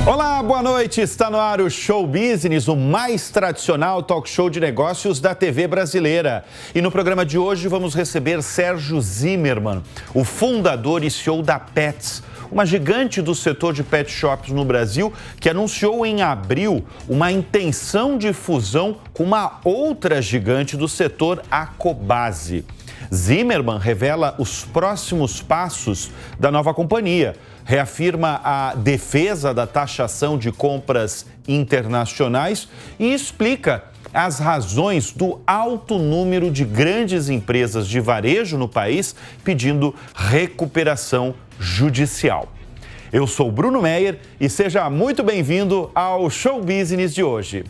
Olá, boa noite. Está no ar o Show Business, o mais tradicional talk show de negócios da TV brasileira. E no programa de hoje vamos receber Sérgio Zimerman, o fundador e CEO da Petz, uma gigante do setor de pet shops no Brasil, que anunciou em abril uma intenção de fusão com uma outra gigante do setor, a Cobasi. Zimerman revela os próximos passos da nova companhia, reafirma a defesa da taxação de compras internacionais e explica as razões do alto número de grandes empresas de varejo no país pedindo recuperação judicial. Eu sou Bruno Meyer e seja muito bem-vindo ao Show Business de hoje.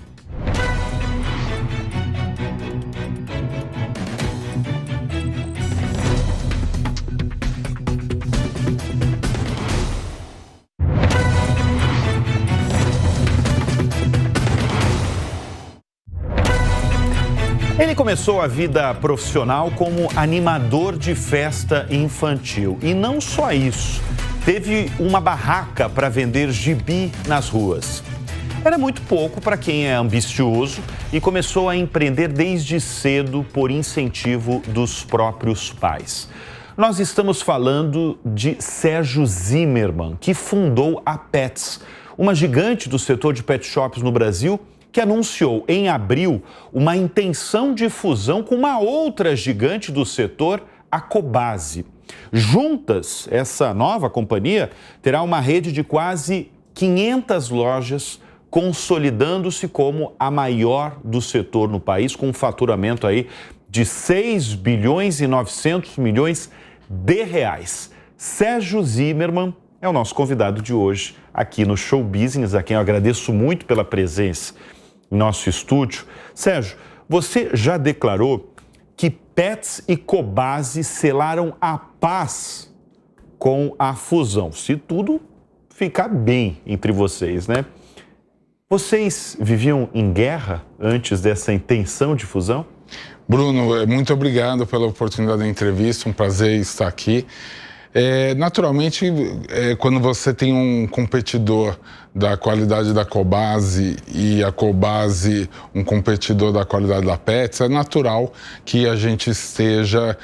Ele começou a vida profissional como animador de festa infantil. E não só isso, teve uma barraca para vender gibi nas ruas. Era muito pouco para quem é ambicioso e começou a empreender desde cedo por incentivo dos próprios pais. Nós estamos falando de Sérgio Zimerman, que fundou a Petz, uma gigante do setor de pet shops no Brasil, que anunciou em abril uma intenção de fusão com uma outra gigante do setor, a Cobasi. Juntas, essa nova companhia terá uma rede de quase 500 lojas, consolidando-se como a maior do setor no país, com um faturamento aí de 6 bilhões e 900 milhões de reais. Sérgio Zimerman é o nosso convidado de hoje aqui no Show Business, a quem eu agradeço muito pela presença em nosso estúdio. Sérgio, você já declarou que Petz e Cobasi selaram a paz com a fusão, se tudo ficar bem entre vocês, né? Vocês viviam em guerra antes dessa intenção de fusão? Bruno, muito obrigado pela oportunidade da entrevista, um prazer estar aqui. Naturalmente, quando você tem um competidor da qualidade da Cobasi e a Cobasi um competidor da qualidade da Petz, é natural que a gente esteja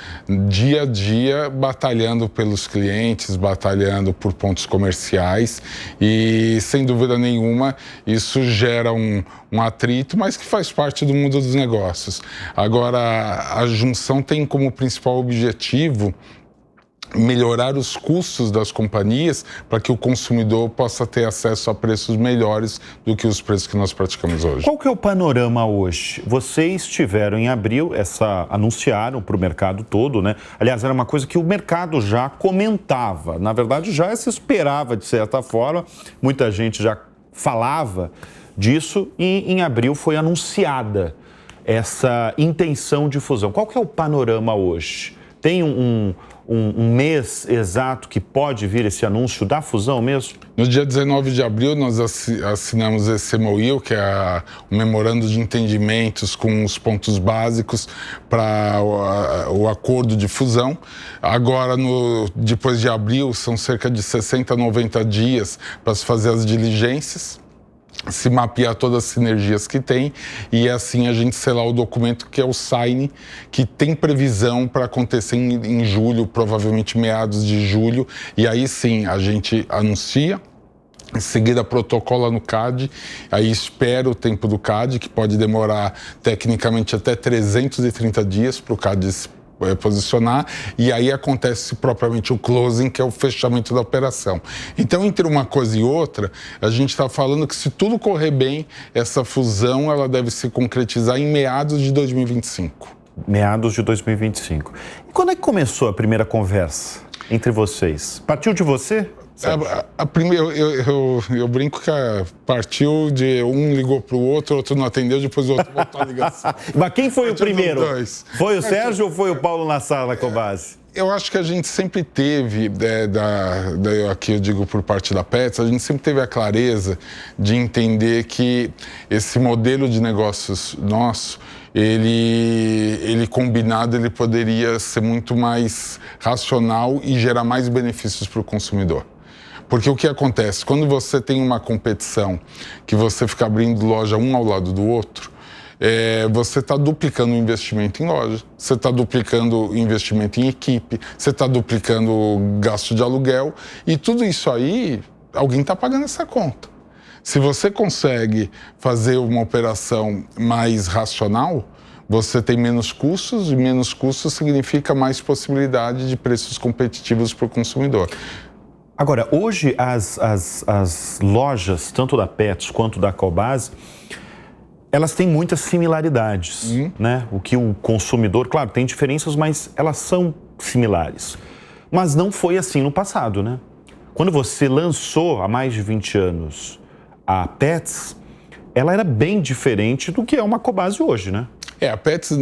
dia a dia batalhando pelos clientes, batalhando por pontos comerciais e, sem dúvida nenhuma, isso gera um atrito, mas que faz parte do mundo dos negócios. Agora, a junção tem como principal objetivo melhorar os custos das companhias para que o consumidor possa ter acesso a preços melhores do que os preços que nós praticamos hoje. Qual que é o panorama hoje? Vocês tiveram em abril, anunciaram para o mercado todo, né? Aliás, era uma coisa que o mercado já comentava. Na verdade, já se esperava, de certa forma. Muita gente já falava disso e em abril foi anunciada essa intenção de fusão. Qual que é o panorama hoje? Tem um mês exato que pode vir esse anúncio da fusão mesmo? No dia 19 de abril, nós assinamos esse MOU, que é o Memorando de Entendimentos com os pontos básicos para o acordo de fusão. Agora, depois de abril, são cerca de 60 a 90 dias para se fazer as diligências, se mapear todas as sinergias que tem e assim a gente selar o documento que é o sign, que tem previsão para acontecer em julho, provavelmente meados de julho, e aí sim a gente anuncia, em seguida protocola no CAD, aí espera o tempo do CAD, que pode demorar tecnicamente até 330 dias para o CAD posicionar, e aí acontece propriamente o closing, que é o fechamento da operação. Então, entre uma coisa e outra, a gente está falando que, se tudo correr bem, essa fusão ela deve se concretizar em meados de 2025. Meados de 2025. E quando é que começou a primeira conversa entre vocês? Partiu de você? Eu brinco que partiu de um ligou para o outro não atendeu, depois o outro voltou a ligação. Mas quem foi o primeiro? Foi o Sérgio ou foi o Paulo Nassar na Cobasi? Eu acho que a gente sempre teve, aqui eu digo por parte da Petz, a gente sempre teve a clareza de entender que esse modelo de negócios nosso, ele combinado, ele poderia ser muito mais racional e gerar mais benefícios para o consumidor. Porque o que acontece? Quando você tem uma competição que você fica abrindo loja um ao lado do outro, você está duplicando o investimento em loja, você está duplicando o investimento em equipe, você está duplicando o gasto de aluguel e tudo isso aí, alguém está pagando essa conta. Se você consegue fazer uma operação mais racional, você tem menos custos, e menos custos significa mais possibilidade de preços competitivos para o consumidor. Agora, hoje as lojas, tanto da Petz quanto da Cobasi, elas têm muitas similaridades, né? O que o consumidor, claro, tem diferenças, mas elas são similares. Mas não foi assim no passado, né? Quando você lançou há mais de 20 anos a Petz, ela era bem diferente do que é uma Cobasi hoje, né? A Petz,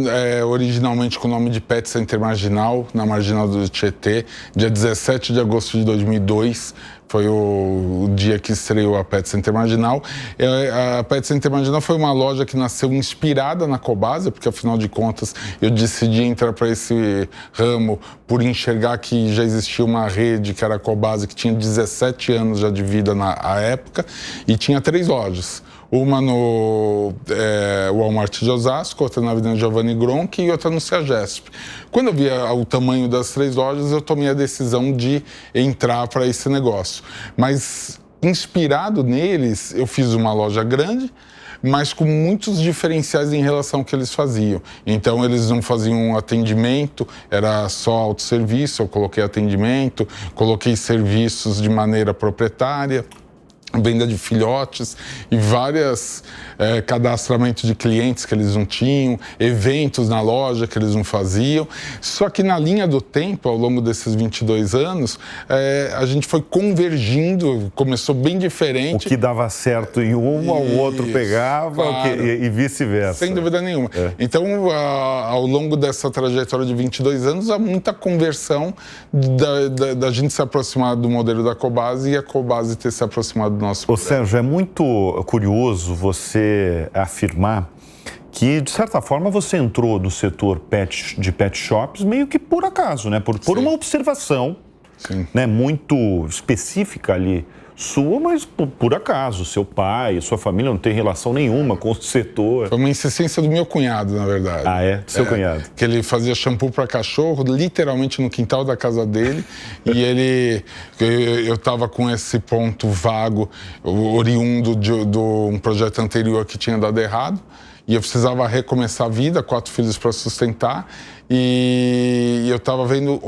originalmente com o nome de Petz Center Marginal, na Marginal do Tietê, dia 17 de agosto de 2002, foi o dia que estreou a Petz Center Marginal. A Petz Center Marginal foi uma loja que nasceu inspirada na Cobasi, porque afinal de contas eu decidi entrar para esse ramo por enxergar que já existia uma rede que era a Cobasi, que tinha 17 anos já de vida na época, e tinha 3 lojas. Uma no Walmart de Osasco, outra na Avenida Giovanni Gronchi e outra no Ceagesp. Quando eu vi o tamanho das 3 lojas, eu tomei a decisão de entrar para esse negócio. Mas, inspirado neles, eu fiz uma loja grande, mas com muitos diferenciais em relação ao que eles faziam. Então, eles não faziam atendimento, era só autosserviço, eu coloquei atendimento, coloquei serviços de maneira proprietária, venda de filhotes e vários cadastramentos de clientes que eles não tinham, eventos na loja que eles não faziam. Só que na linha do tempo, ao longo desses 22 anos, a gente foi convergindo, começou bem diferente. O que dava certo em um, ao outro pegava, claro, e vice-versa. Sem dúvida nenhuma. Então, ao longo dessa trajetória de 22 anos, há muita conversão da gente se aproximar do modelo da Cobasi e a Cobasi ter se aproximado do nosso modelo. Sérgio, é muito curioso você afirmar que, de certa forma, você entrou no setor de pet shops meio que por acaso, né? Por uma observação, né, muito específica ali sua, mas por acaso. Seu pai, sua família não tem relação nenhuma com o setor. Foi uma insistência do meu cunhado, na verdade. Ah, é? Seu cunhado. Que ele fazia shampoo para cachorro, literalmente no quintal da casa dele. E eu estava com esse ponto vago, oriundo de um projeto anterior que tinha dado errado. E eu precisava recomeçar a vida, 4 filhos para sustentar. E eu estava vendo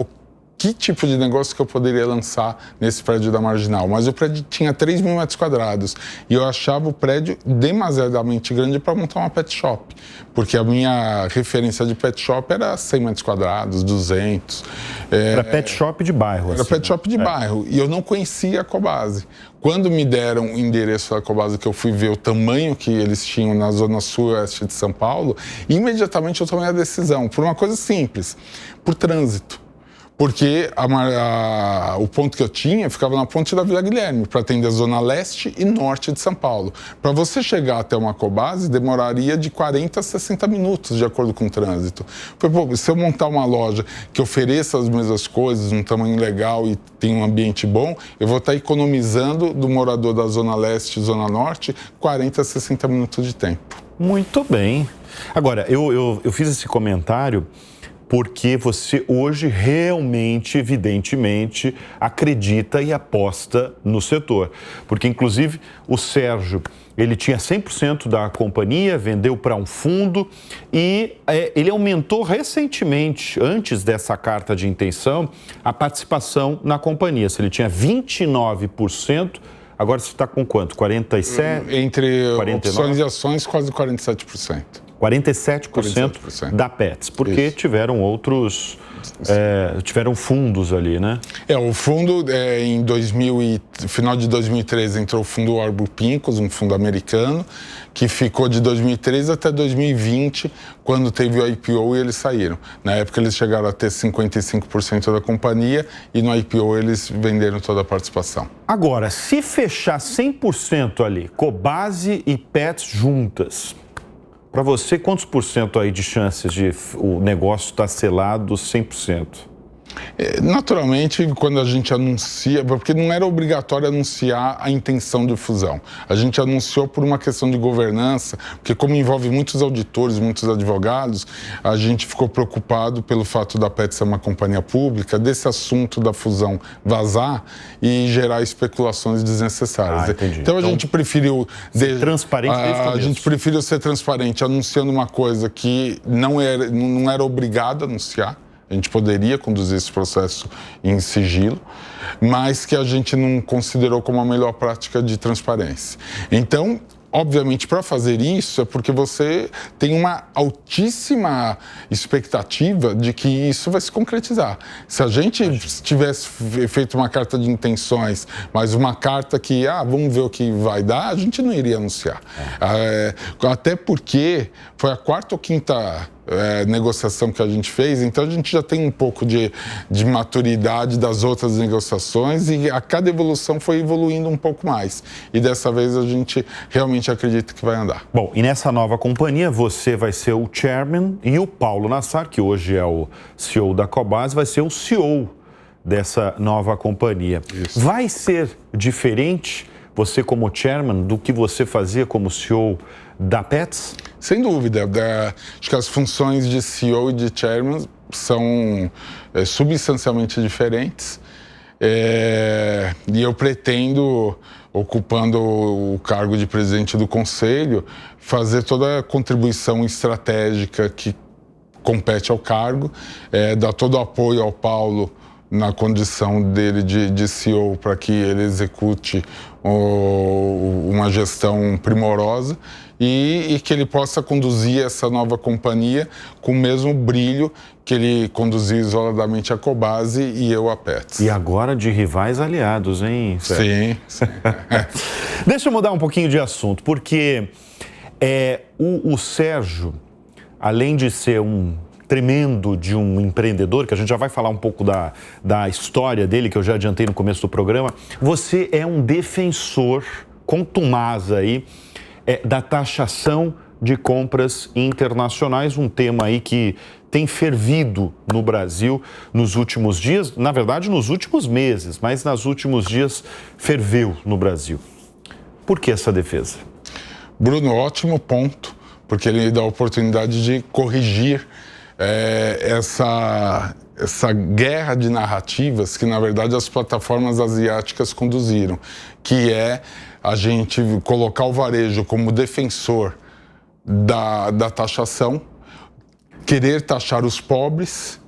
que tipo de negócio que eu poderia lançar nesse prédio da Marginal. Mas o prédio tinha 3 mil metros quadrados e eu achava o prédio demasiadamente grande para montar uma pet shop, porque a minha referência de pet shop era 100 metros quadrados, 200. Era pet shop de bairro. Era pet shop de bairro e eu não conhecia a Cobasi. Quando me deram o endereço da Cobasi, que eu fui ver o tamanho que eles tinham na zona sul-oeste de São Paulo, imediatamente eu tomei a decisão, por uma coisa simples, por trânsito. Porque o ponto que eu tinha ficava na ponte da Vila Guilherme, para atender a zona leste e norte de São Paulo. Para você chegar até uma Cobasi, demoraria de 40 a 60 minutos, de acordo com o trânsito. Se eu montar uma loja que ofereça as mesmas coisas, um tamanho legal e tem um ambiente bom, eu vou estar economizando do morador da zona leste e zona norte 40 a 60 minutos de tempo. Muito bem. Agora, eu fiz esse comentário porque você hoje realmente, evidentemente, acredita e aposta no setor. Porque, inclusive, o Sérgio, ele tinha 100% da companhia, vendeu para um fundo e ele aumentou recentemente, antes dessa carta de intenção, a participação na companhia. Se ele tinha 29%, agora você está com quanto? 47%? Entre 49%? Opções e ações, quase 47%. 47% da Petz, porque tiveram outros, tiveram fundos ali, né? O fundo, final de 2013, entrou o fundo Warburg Pincus, um fundo americano, que ficou de 2013 até 2020, quando teve o IPO e eles saíram. Na época, eles chegaram a ter 55% da companhia e no IPO eles venderam toda a participação. Agora, se fechar 100% ali, Cobasi e Petz juntas, para você, quantos por cento aí de chances de o negócio estar selado 100%? Naturalmente, quando a gente anuncia, porque não era obrigatório anunciar a intenção de fusão. A gente anunciou por uma questão de governança, porque como envolve muitos auditores, muitos advogados, a gente ficou preocupado pelo fato da Petz ser uma companhia pública, desse assunto da fusão vazar e gerar especulações desnecessárias. Então a gente preferiu ser transparente desde o começo. A gente preferiu ser transparente anunciando uma coisa que não era obrigado a anunciar. A gente poderia conduzir esse processo em sigilo, mas que a gente não considerou como a melhor prática de transparência. Então, obviamente, para fazer isso é porque você tem uma altíssima expectativa de que isso vai se concretizar. Se a gente tivesse feito uma carta de intenções, mas uma carta que, vamos ver o que vai dar, a gente não iria anunciar. Até porque foi a quarta ou quinta negociação que a gente fez, então a gente já tem um pouco de maturidade das outras negociações e a cada evolução foi evoluindo um pouco mais. E dessa vez a gente realmente acredita que vai andar. Bom, e nessa nova companhia você vai ser o chairman e o Paulo Nassar, que hoje é o CEO da Cobasi, vai ser o CEO dessa nova companhia. Isso. Vai ser diferente você como chairman do que você fazia como CEO da Petz? Sem dúvida. Acho que as funções de CEO e de chairman são substancialmente diferentes. E eu pretendo, ocupando o cargo de presidente do conselho, fazer toda a contribuição estratégica que compete ao cargo, dar todo o apoio ao Paulo na condição dele de CEO para que ele execute uma gestão primorosa e que ele possa conduzir essa nova companhia com o mesmo brilho que ele conduziu isoladamente a Cobasi e eu a Petz. E agora de rivais aliados, hein, Sérgio? Sim. Deixa eu mudar um pouquinho de assunto, porque o Sérgio, além de ser um tremendo de um empreendedor, que a gente já vai falar um pouco da história dele, que eu já adiantei no começo do programa, você é um defensor contumaz aí da taxação de compras internacionais, um tema aí que tem fervido no Brasil nos últimos dias, na verdade nos últimos meses, mas nos últimos dias ferveu no Brasil. Por que essa defesa? Bruno, ótimo ponto, porque ele dá a oportunidade de corrigir essa guerra de narrativas que, na verdade, as plataformas asiáticas conduziram, que é a gente colocar o varejo como defensor da taxação, querer taxar os pobres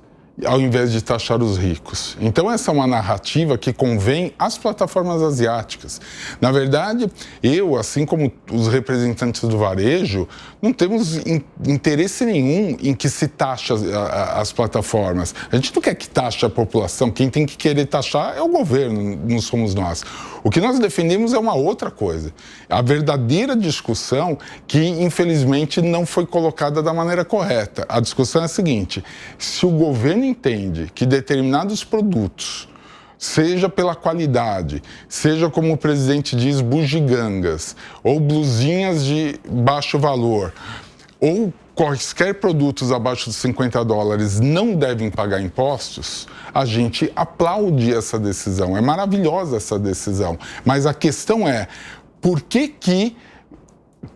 ao invés de taxar os ricos. Então essa é uma narrativa que convém às plataformas asiáticas. Na verdade, eu, assim como os representantes do varejo, não temos interesse nenhum em que se taxe as plataformas. A gente não quer que taxe a população, quem tem que querer taxar é o governo, não somos nós. O que nós defendemos é uma outra coisa. A verdadeira discussão que, infelizmente, não foi colocada da maneira correta. A discussão é a seguinte: se o governo entende que determinados produtos, seja pela qualidade, seja como o presidente diz, bugigangas, ou blusinhas de baixo valor, ou quaisquer produtos abaixo de $50 não devem pagar impostos, a gente aplaude essa decisão. É maravilhosa essa decisão. Mas a questão é, por que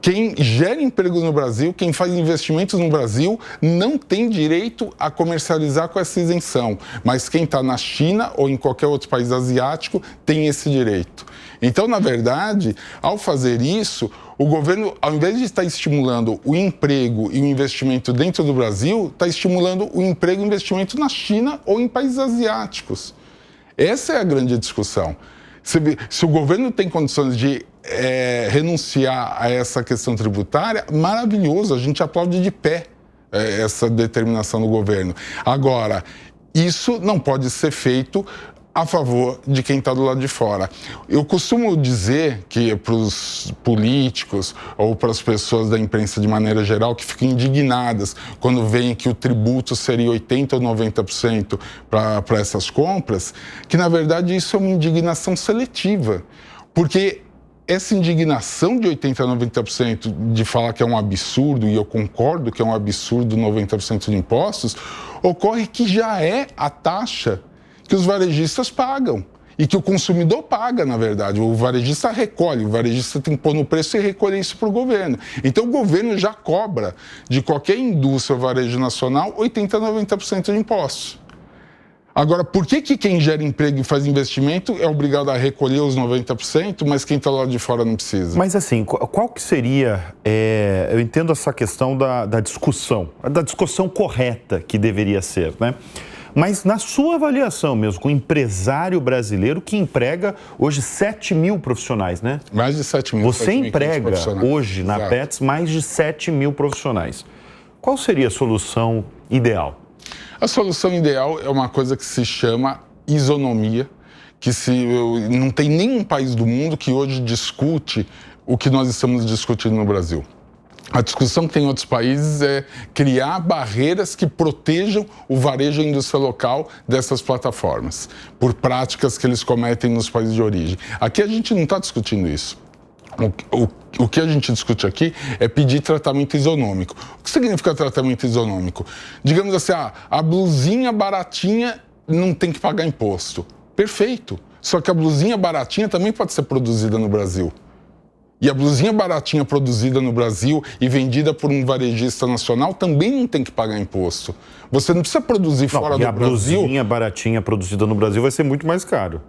quem gera empregos no Brasil, quem faz investimentos no Brasil, não tem direito a comercializar com essa isenção, mas quem está na China ou em qualquer outro país asiático tem esse direito. Então, na verdade, ao fazer isso, o governo, ao invés de estar estimulando o emprego e o investimento dentro do Brasil, está estimulando o emprego e o investimento na China ou em países asiáticos. Essa é a grande discussão. Se o governo tem condições de renunciar a essa questão tributária, maravilhoso, a gente aplaude de pé essa determinação do governo. Agora, isso não pode ser feito a favor de quem está do lado de fora. Eu costumo dizer que para os políticos ou para as pessoas da imprensa de maneira geral que ficam indignadas quando veem que o tributo seria 80% ou 90% para essas compras, que na verdade isso é uma indignação seletiva, porque essa indignação de 80% a 90% de falar que é um absurdo, e eu concordo que é um absurdo 90% de impostos, ocorre que já é a taxa que os varejistas pagam. E que o consumidor paga, na verdade. O varejista recolhe, o varejista tem que pôr no preço e recolher isso para o governo. Então, o governo já cobra de qualquer indústria ou varejo nacional 80% a 90% de impostos. Agora, por que quem gera emprego e faz investimento é obrigado a recolher os 90%, mas quem está lá de fora não precisa? Mas assim, qual que seria... eu entendo essa questão da discussão correta que deveria ser, né? Mas na sua avaliação mesmo, com o empresário brasileiro que emprega hoje 7 mil profissionais, né? Mais de 7 mil. Você emprega hoje na Petz mais de 7 mil profissionais. Qual seria a solução ideal? A solução ideal é uma coisa que se chama isonomia, não tem nenhum país do mundo que hoje discute o que nós estamos discutindo no Brasil. A discussão que tem em outros países é criar barreiras que protejam o varejo e a indústria local dessas plataformas, por práticas que eles cometem nos países de origem. Aqui a gente não está discutindo isso. O que a gente discute aqui é pedir tratamento isonômico. O que significa tratamento isonômico? Digamos assim, a blusinha baratinha não tem que pagar imposto. Perfeito. Só que a blusinha baratinha também pode ser produzida no Brasil. E a blusinha baratinha produzida no Brasil e vendida por um varejista nacional também não tem que pagar imposto. Você não precisa produzir fora do Brasil. A blusinha baratinha produzida no Brasil vai ser muito mais caro.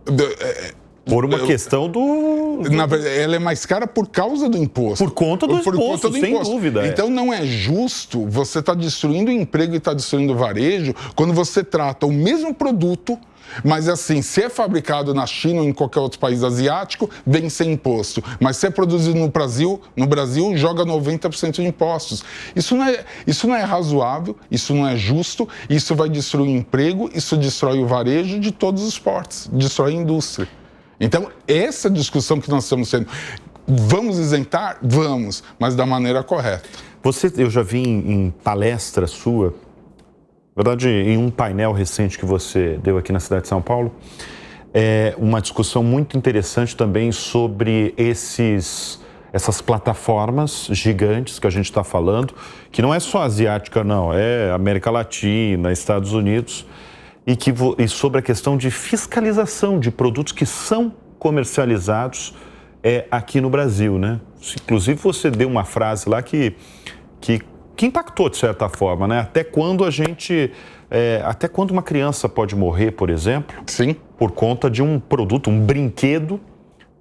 Por uma questão do... Na verdade, ela é mais cara por causa do imposto. Por conta do imposto, sem dúvida. Então não é justo você estar destruindo o emprego e estar destruindo o varejo quando você trata o mesmo produto, mas assim, se é fabricado na China ou em qualquer outro país asiático, vem sem imposto. Mas se é produzido no Brasil joga 90% de impostos. Isso não é razoável, isso não é justo, isso vai destruir o emprego, isso destrói o varejo de todos os portos, destrói a indústria. Então, essa discussão que nós estamos tendo, vamos isentar? Vamos, mas da maneira correta. Eu já vi em palestra sua, na verdade, em um painel recente que você deu aqui na cidade de São Paulo, uma discussão muito interessante também sobre essas plataformas gigantes que a gente está falando, que não é só asiática, não, é América Latina, Estados Unidos, e sobre a questão de fiscalização de produtos que são comercializados aqui no Brasil, né? Inclusive, você deu uma frase lá que impactou de certa forma, né? Até quando uma criança pode morrer, por exemplo, sim, por conta de um produto, um brinquedo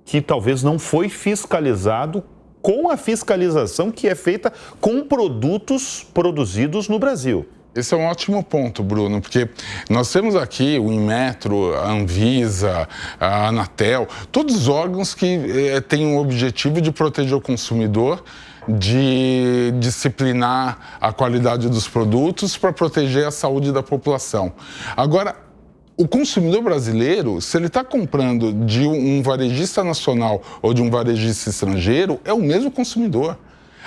que talvez não foi fiscalizado com a fiscalização que é feita com produtos produzidos no Brasil. Esse é um ótimo ponto, Bruno, porque nós temos aqui o Inmetro, a Anvisa, a Anatel, todos os órgãos que têm o objetivo de proteger o consumidor, de disciplinar a qualidade dos produtos para proteger a saúde da população. Agora, o consumidor brasileiro, se ele está comprando de um varejista nacional ou de um varejista estrangeiro, é o mesmo consumidor.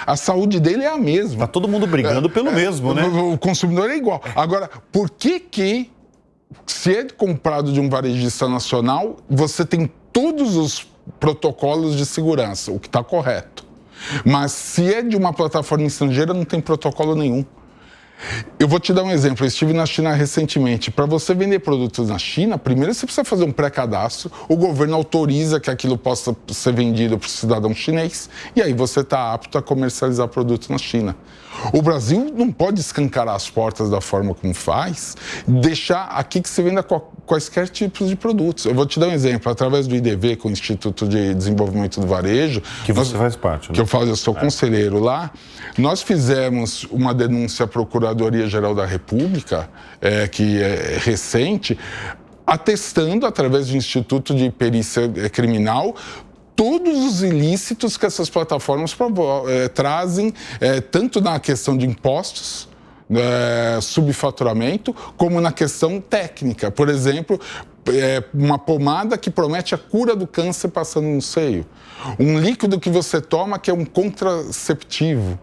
A saúde dele é a mesma. Está todo mundo brigando pelo mesmo, né? O consumidor é igual. Agora, por que se é comprado de um varejista nacional, você tem todos os protocolos de segurança, o que está correto. Mas se é de uma plataforma estrangeira, não tem protocolo nenhum. Eu vou te dar um exemplo. Eu estive na China recentemente. Para você vender produtos na China, primeiro você precisa fazer um pré-cadastro. O governo autoriza que aquilo possa ser vendido para o cidadão chinês. E aí você está apto a comercializar produtos na China. O Brasil não pode escancarar as portas da forma como faz, deixar aqui que se venda quaisquer tipos de produtos. Eu vou te dar um exemplo. Através do IDV, com o Instituto de Desenvolvimento do Varejo... Que você faz parte, né? Que eu sou conselheiro lá. Nós fizemos uma denúncia à Procuradoria-Geral da República, que é recente, atestando, através do Instituto de Perícia Criminal, todos os ilícitos que essas plataformas trazem, tanto na questão de impostos, subfaturamento, como na questão técnica. Por exemplo, uma pomada que promete a cura do câncer passando no seio. Um líquido que você toma que é um contraceptivo.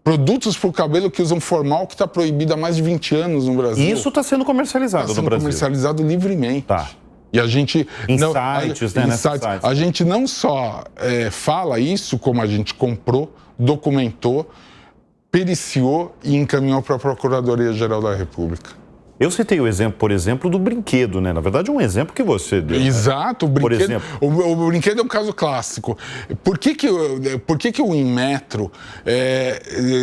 Produtos para o cabelo que usam formal, que está proibido há mais de 20 anos no Brasil. Isso está sendo comercializado no Brasil. Está sendo comercializado livremente. Tá. E a gente... Insights, né? A gente não só fala isso, como a gente comprou, documentou, periciou e encaminhou para a Procuradoria-Geral da República. Eu citei o exemplo, por exemplo, do brinquedo, né? Na verdade, é um exemplo que você deu. Exato, né? o brinquedo, por exemplo. O brinquedo é um caso clássico. Por que o Inmetro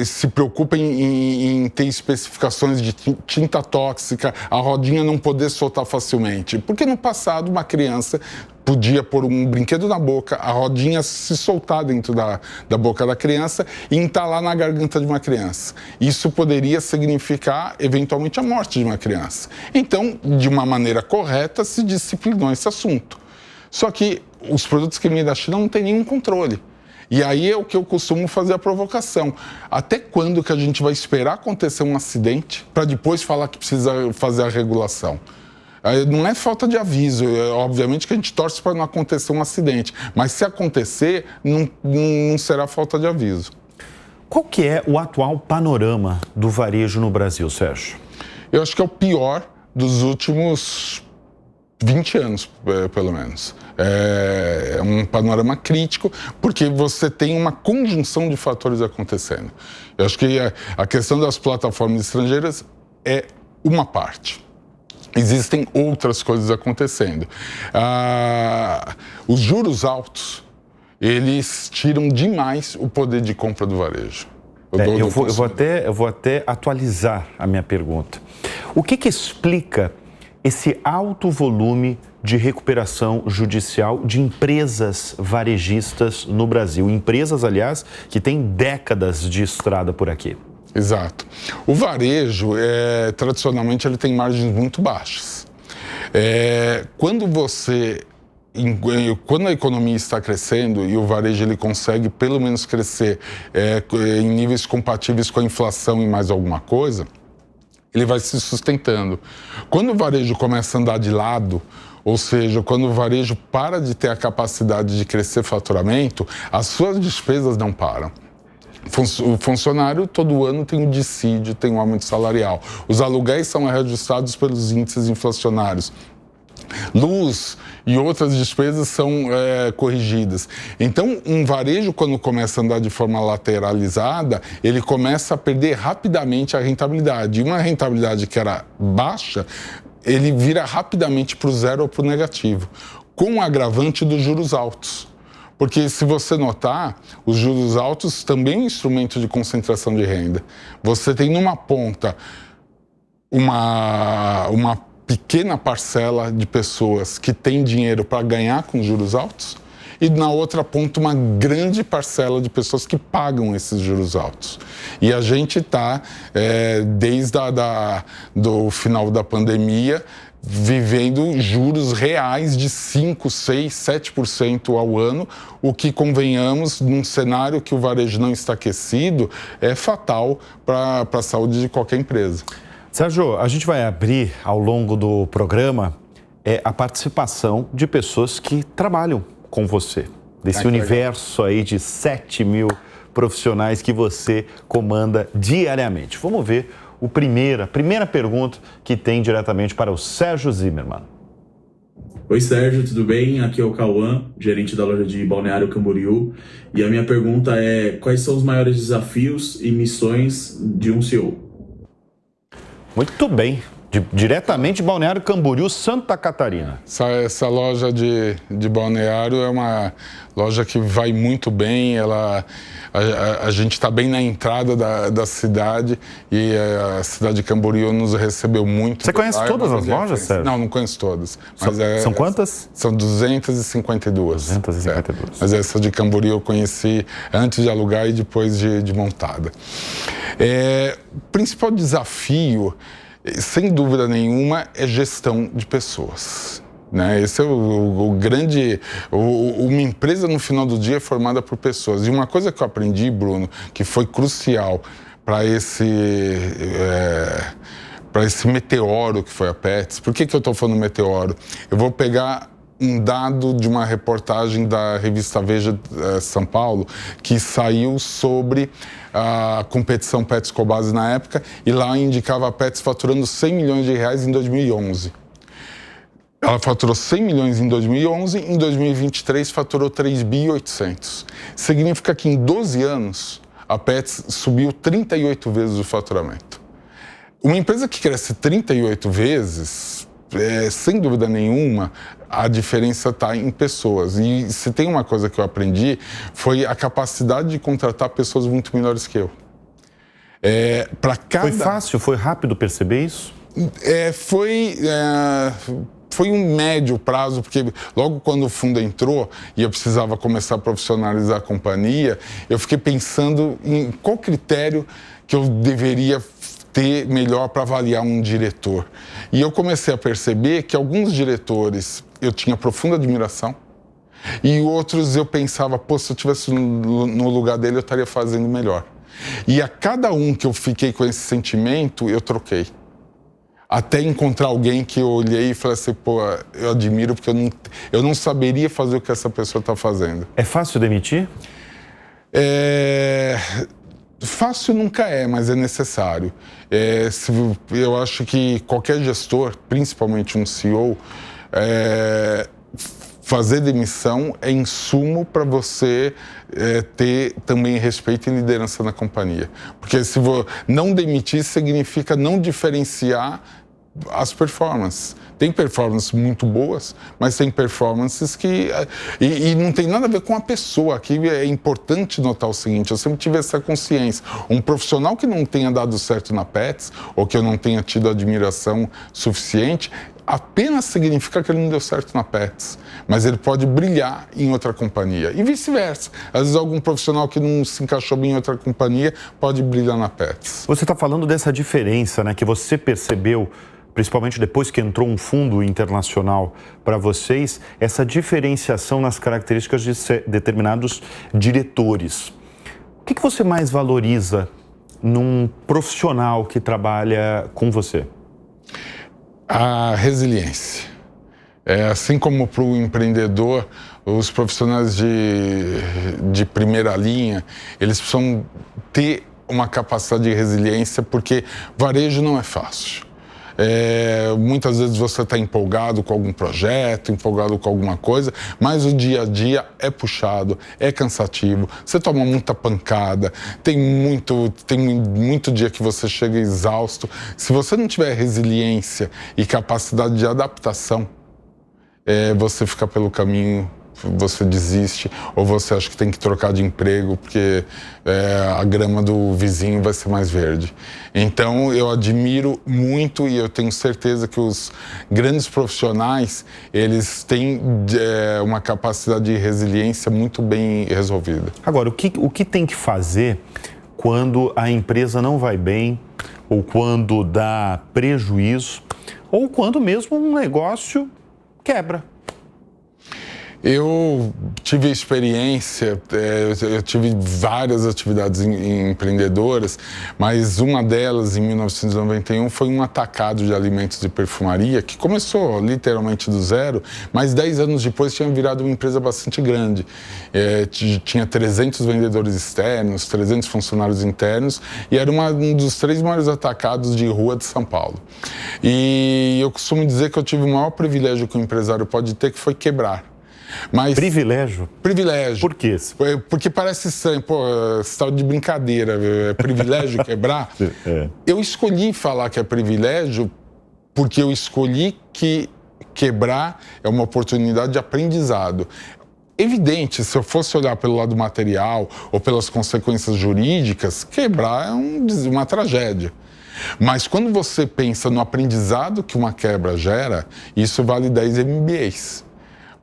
se preocupa em ter especificações de tinta tóxica, a rodinha não poder soltar facilmente? Porque no passado uma criança podia pôr um brinquedo na boca, a rodinha se soltar dentro da boca da criança e entalar na garganta de uma criança. Isso poderia significar, eventualmente, a morte de uma criança. Então, de uma maneira correta, se disciplinou esse assunto. Só que os produtos que vêm da China não têm nenhum controle. E aí é o que eu costumo fazer a provocação. Até quando que a gente vai esperar acontecer um acidente para depois falar que precisa fazer a regulação? Não é falta de aviso, obviamente que a gente torce para não acontecer um acidente, mas se acontecer, não será falta de aviso. Qual que é o atual panorama do varejo no Brasil, Sérgio? Eu acho que é o pior dos últimos 20 anos, pelo menos. É um panorama crítico, porque você tem uma conjunção de fatores acontecendo. Eu acho que a questão das plataformas estrangeiras é uma parte. Existem outras coisas acontecendo. Os juros altos, eles tiram demais o poder de compra do varejo. Eu vou até atualizar a minha pergunta. O que explica esse alto volume de recuperação judicial de empresas varejistas no Brasil? Empresas, aliás, que têm décadas de estrada por aqui. Exato. O varejo, tradicionalmente, ele tem margens muito baixas. Quando a economia está crescendo e o varejo ele consegue pelo menos crescer em níveis compatíveis com a inflação e mais alguma coisa, ele vai se sustentando. Quando o varejo começa a andar de lado, ou seja, quando o varejo para de ter a capacidade de crescer faturamento, as suas despesas não param. O funcionário todo ano tem um dissídio, tem um aumento salarial. Os aluguéis são reajustados pelos índices inflacionários. Luz e outras despesas são corrigidas. Então, um varejo, quando começa a andar de forma lateralizada, ele começa a perder rapidamente a rentabilidade. E uma rentabilidade que era baixa, ele vira rapidamente para o zero ou para o negativo, com o agravante dos juros altos. Porque, se você notar, os juros altos também é um instrumento de concentração de renda. Você tem numa ponta uma pequena parcela de pessoas que tem dinheiro para ganhar com juros altos e na outra ponta uma grande parcela de pessoas que pagam esses juros altos. E a gente está, desde do final da pandemia, vivendo juros reais de 5%, 6%, 7% ao ano, o que, convenhamos, num cenário que o varejo não está aquecido, é fatal para a saúde de qualquer empresa. Sérgio, a gente vai abrir ao longo do programa a participação de pessoas que trabalham com você, desse universo aí de 7 mil profissionais que você comanda diariamente. Vamos ver a primeira pergunta que tem diretamente para o Sérgio Zimmermann. Oi, Sérgio, tudo bem? Aqui é o Cauã, gerente da loja de Balneário Camboriú. E a minha pergunta é: quais são os maiores desafios e missões de um CEO? Muito bem. Diretamente de Balneário Camboriú, Santa Catarina. Essa loja de Balneário é uma loja que vai muito bem. A gente está bem na entrada da cidade e a cidade de Camboriú nos recebeu muito. Você conhece todas as lojas, Sérgio? Não conheço todas. Mas são quantas? São 252. 252. Mas essa de Camboriú eu conheci antes de alugar e depois de montada. O principal desafio, sem dúvida nenhuma, é gestão de pessoas. Né? Esse é o grande... Uma empresa, no final do dia, é formada por pessoas. E uma coisa que eu aprendi, Bruno, que foi crucial para esse meteoro que foi a Pets. Por que eu estou falando meteoro? Eu vou pegar um dado de uma reportagem da revista Veja São Paulo, que saiu sobre a competição Pets Cobasi na época, e lá indicava a Pets faturando 100 milhões de reais em 2011. Ela faturou 100 milhões em 2011, em 2023 faturou 3.800. Significa que em 12 anos a Petz subiu 38 vezes o faturamento. Uma empresa que cresce 38 vezes, sem dúvida nenhuma, a diferença está em pessoas. E se tem uma coisa que eu aprendi, foi a capacidade de contratar pessoas muito melhores que eu. Foi fácil, foi rápido perceber isso? Foi um médio prazo, porque logo quando o fundo entrou e eu precisava começar a profissionalizar a companhia, eu fiquei pensando em qual critério que eu deveria ter melhor para avaliar um diretor. E eu comecei a perceber que alguns diretores eu tinha profunda admiração e outros eu pensava, se eu estivesse no lugar dele eu estaria fazendo melhor. E a cada um que eu fiquei com esse sentimento, eu troquei. Até encontrar alguém que eu olhei e falei assim, eu admiro porque eu não saberia fazer o que essa pessoa está fazendo. É fácil demitir? Fácil nunca é, mas é necessário. Eu acho que qualquer gestor, principalmente um CEO, fazer demissão é insumo para você ter também respeito e liderança na companhia. Porque se não demitir significa não diferenciar as performances. Tem performances muito boas, mas tem performances que... E não tem nada a ver com a pessoa. Aqui é importante notar o seguinte, eu sempre tive essa consciência. Um profissional que não tenha dado certo na Petz, ou que eu não tenha tido admiração suficiente, apenas significa que ele não deu certo na Petz, mas ele pode brilhar em outra companhia. E vice-versa. Às vezes algum profissional que não se encaixou bem em outra companhia pode brilhar na Petz. Você está falando dessa diferença, né, que você percebeu, principalmente depois que entrou um fundo internacional para vocês, essa diferenciação nas características de determinados diretores. O que você mais valoriza num profissional que trabalha com você? A resiliência. Assim como para o empreendedor, os profissionais de primeira linha, eles precisam ter uma capacidade de resiliência, porque varejo não é fácil. Muitas vezes você está empolgado com algum projeto, empolgado com alguma coisa, mas o dia a dia é puxado, é cansativo, você toma muita pancada, tem muito dia que você chega exausto. Se você não tiver resiliência e capacidade de adaptação, você fica pelo caminho, você desiste, ou você acha que tem que trocar de emprego porque a grama do vizinho vai ser mais verde. Então eu admiro muito e eu tenho certeza que os grandes profissionais, eles têm uma capacidade de resiliência muito bem resolvida. Agora, o que tem que fazer quando a empresa não vai bem, ou quando dá prejuízo, ou quando mesmo um negócio quebra? Eu tive experiência, eu tive várias atividades empreendedoras, mas uma delas, em 1991, foi um atacado de alimentos e perfumaria, que começou literalmente do zero, mas 10 anos depois tinha virado uma empresa bastante grande. Tinha 300 vendedores externos, 300 funcionários internos, e era um dos 3 maiores atacados de rua de São Paulo. E eu costumo dizer que eu tive o maior privilégio que um empresário pode ter, que foi quebrar. Mas, privilégio? Privilégio. Por quê? Porque parece estranho, você está de brincadeira, é privilégio quebrar. Eu escolhi falar que é privilégio porque eu escolhi que quebrar é uma oportunidade de aprendizado. Evidente, se eu fosse olhar pelo lado material ou pelas consequências jurídicas, quebrar é uma tragédia. Mas quando você pensa no aprendizado que uma quebra gera, isso vale 10 MBAs.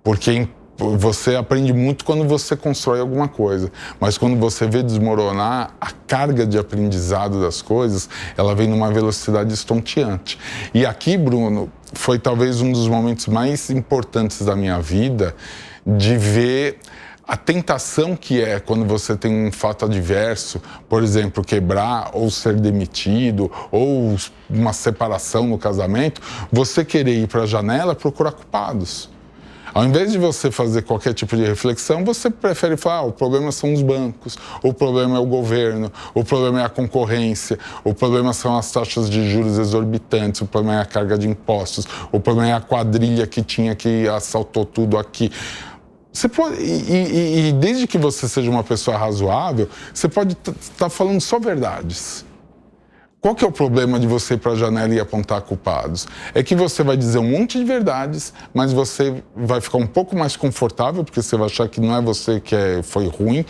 Porque você aprende muito quando você constrói alguma coisa, mas quando você vê desmoronar, a carga de aprendizado das coisas, ela vem numa velocidade estonteante. E aqui, Bruno, foi talvez um dos momentos mais importantes da minha vida, de ver a tentação que é quando você tem um fato adverso, por exemplo, quebrar ou ser demitido, ou uma separação no casamento, você querer ir para a janela procurar culpados. Ao invés de você fazer qualquer tipo de reflexão, você prefere falar, o problema são os bancos, o problema é o governo, o problema é a concorrência, o problema são as taxas de juros exorbitantes, o problema é a carga de impostos, o problema é a quadrilha que assaltou tudo aqui. Você pode, e desde que você seja uma pessoa razoável, você pode estar falando só verdades. Qual que é o problema de você ir para a janela e apontar culpados? É que você vai dizer um monte de verdades, mas você vai ficar um pouco mais confortável, porque você vai achar que não é você que foi ruim,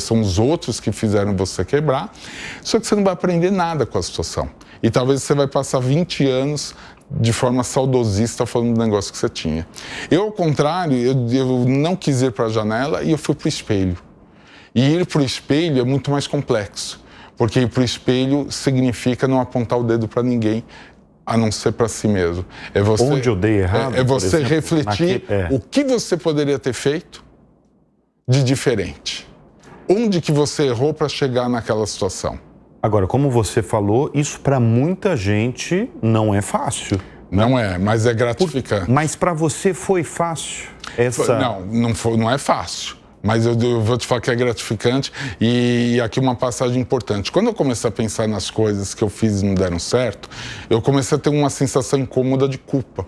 são os outros que fizeram você quebrar. Só que você não vai aprender nada com a situação. E talvez você vai passar 20 anos de forma saudosista falando do negócio que você tinha. Eu, ao contrário, eu não quis ir para a janela e eu fui para o espelho. E ir para o espelho é muito mais complexo. Porque ir para o espelho significa não apontar o dedo para ninguém, a não ser para si mesmo. É você, onde eu dei errado? É você refletir o que você poderia ter feito de diferente. Onde que você errou para chegar naquela situação. Agora, como você falou, isso para muita gente não é fácil. Não é, mas é gratificante. Mas para você foi fácil? Não é fácil. Mas eu vou te falar que é gratificante e aqui uma passagem importante. Quando eu comecei a pensar nas coisas que eu fiz e não deram certo, eu comecei a ter uma sensação incômoda de culpa.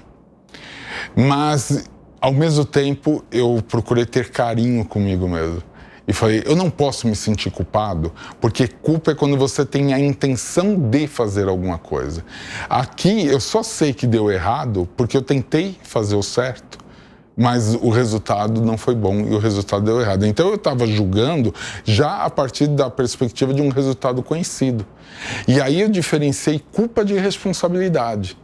Mas, ao mesmo tempo, eu procurei ter carinho comigo mesmo. E falei, eu não posso me sentir culpado, porque culpa é quando você tem a intenção de fazer alguma coisa. Aqui, eu só sei que deu errado porque eu tentei fazer o certo. Mas o resultado não foi bom e o resultado deu errado. Então eu estava julgando já a partir da perspectiva de um resultado conhecido. E aí eu diferenciei culpa de responsabilidade.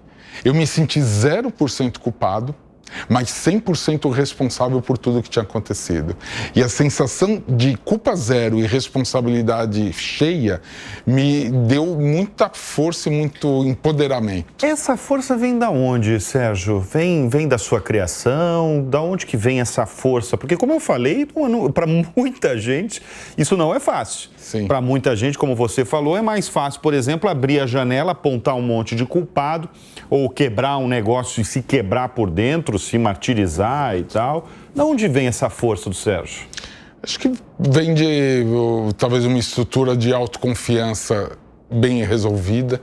Eu me senti 0% culpado, mas 100% responsável por tudo que tinha acontecido. E a sensação de culpa zero e responsabilidade cheia me deu muita força e muito empoderamento. Essa força vem da onde, Sérgio? Vem da sua criação? Da onde que vem essa força? Porque, como eu falei, para muita gente isso não é fácil. Para muita gente, como você falou, é mais fácil, por exemplo, abrir a janela, apontar um monte de culpado ou quebrar um negócio e se quebrar por dentro, se martirizar e tal. De onde vem essa força do Sérgio? Acho que vem de talvez uma estrutura de autoconfiança bem resolvida.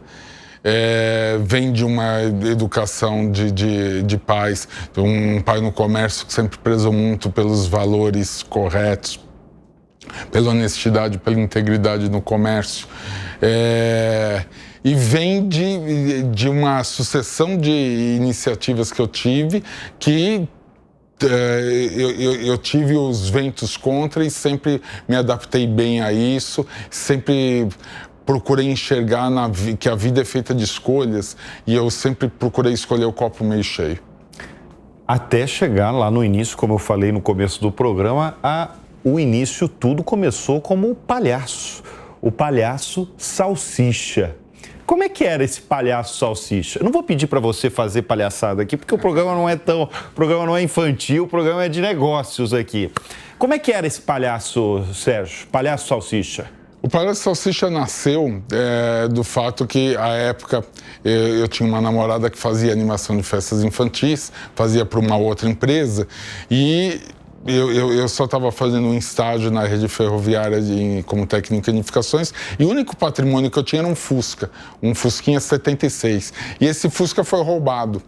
Vem de uma educação de pais, um pai no comércio que sempre prezou muito pelos valores corretos, pela honestidade, pela integridade no comércio. E vem de uma sucessão de iniciativas que eu tive que eu tive os ventos contra e sempre me adaptei bem a isso, sempre procurei enxergar que a vida é feita de escolhas e eu sempre procurei escolher o copo meio cheio. Até chegar lá no início, como eu falei no começo do programa, o início tudo começou como o palhaço Salsicha. Como é que era esse palhaço Salsicha? Eu não vou pedir para você fazer palhaçada aqui, porque o programa não é infantil, o programa é de negócios aqui. Como é que era esse palhaço, Sérgio? Palhaço Salsicha? O Palhaço Salsicha nasceu do fato que, à época, eu tinha uma namorada que fazia animação de festas infantis, fazia para uma outra empresa, e eu só estava fazendo um estágio na rede ferroviária como técnico em edificações e o único patrimônio que eu tinha era um Fusquinha 76. E esse Fusca foi roubado.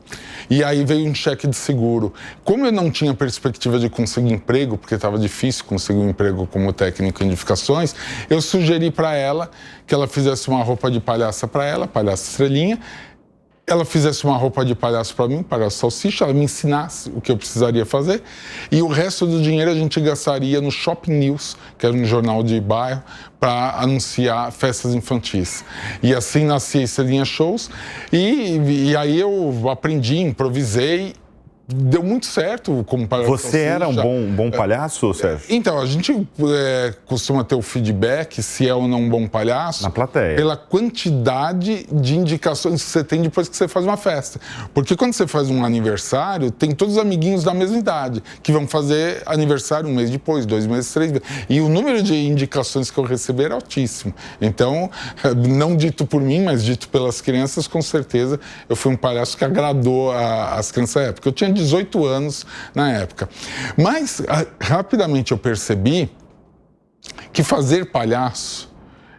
E aí veio um cheque de seguro. Como eu não tinha perspectiva de conseguir emprego, porque estava difícil conseguir um emprego como técnico em edificações, eu sugeri para ela que ela fizesse uma roupa de palhaça para ela, palhaça estrelinha, ela fizesse uma roupa de palhaço para mim, palhaço Salsicha, ela me ensinasse o que eu precisaria fazer e o resto do dinheiro a gente gastaria no Shopping News, que era um jornal de bairro, para anunciar festas infantis. E assim nascia Estrelinha Shows e aí eu aprendi, improvisei. Deu muito certo como palhaço. Você era um bom palhaço, Sérgio? Então, a gente costuma ter o feedback se é ou não um bom palhaço. Na plateia. Pela quantidade de indicações que você tem depois que você faz uma festa. Porque quando você faz um aniversário, tem todos os amiguinhos da mesma idade que vão fazer aniversário um mês depois, 2 meses, 3 meses. E o número de indicações que eu recebi era altíssimo. Então, não dito por mim, mas dito pelas crianças, com certeza, eu fui um palhaço que agradou as crianças da época. Eu tinha 18 anos na época. Mas rapidamente eu percebi que fazer palhaço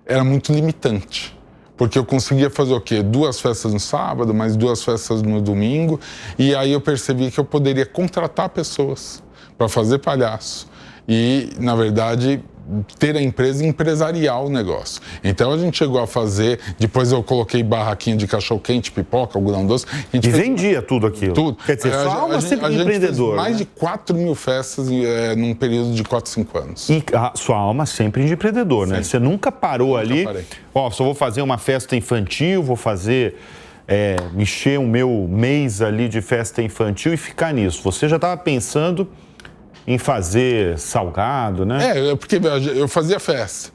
era muito limitante. Porque eu conseguia fazer o quê? 2 festas no sábado, mais 2 festas no domingo. E aí eu percebi que eu poderia contratar pessoas para fazer palhaço. E, na verdade, ter a empresa empresarial o negócio. Então a gente chegou a fazer, depois eu coloquei barraquinha de cachorro-quente, pipoca, algodão doce. E vendia tudo aquilo. Tudo. Quer dizer, sua alma sempre empreendedor. Mais de 4 mil festas num período de 4, 5 anos. E a sua alma sempre de empreendedor, né? Você nunca parou ali, só vou fazer uma festa infantil, vou fazer, mexer o meu mês ali de festa infantil e ficar nisso. Você já estava pensando em fazer salgado, né? Porque eu fazia festa,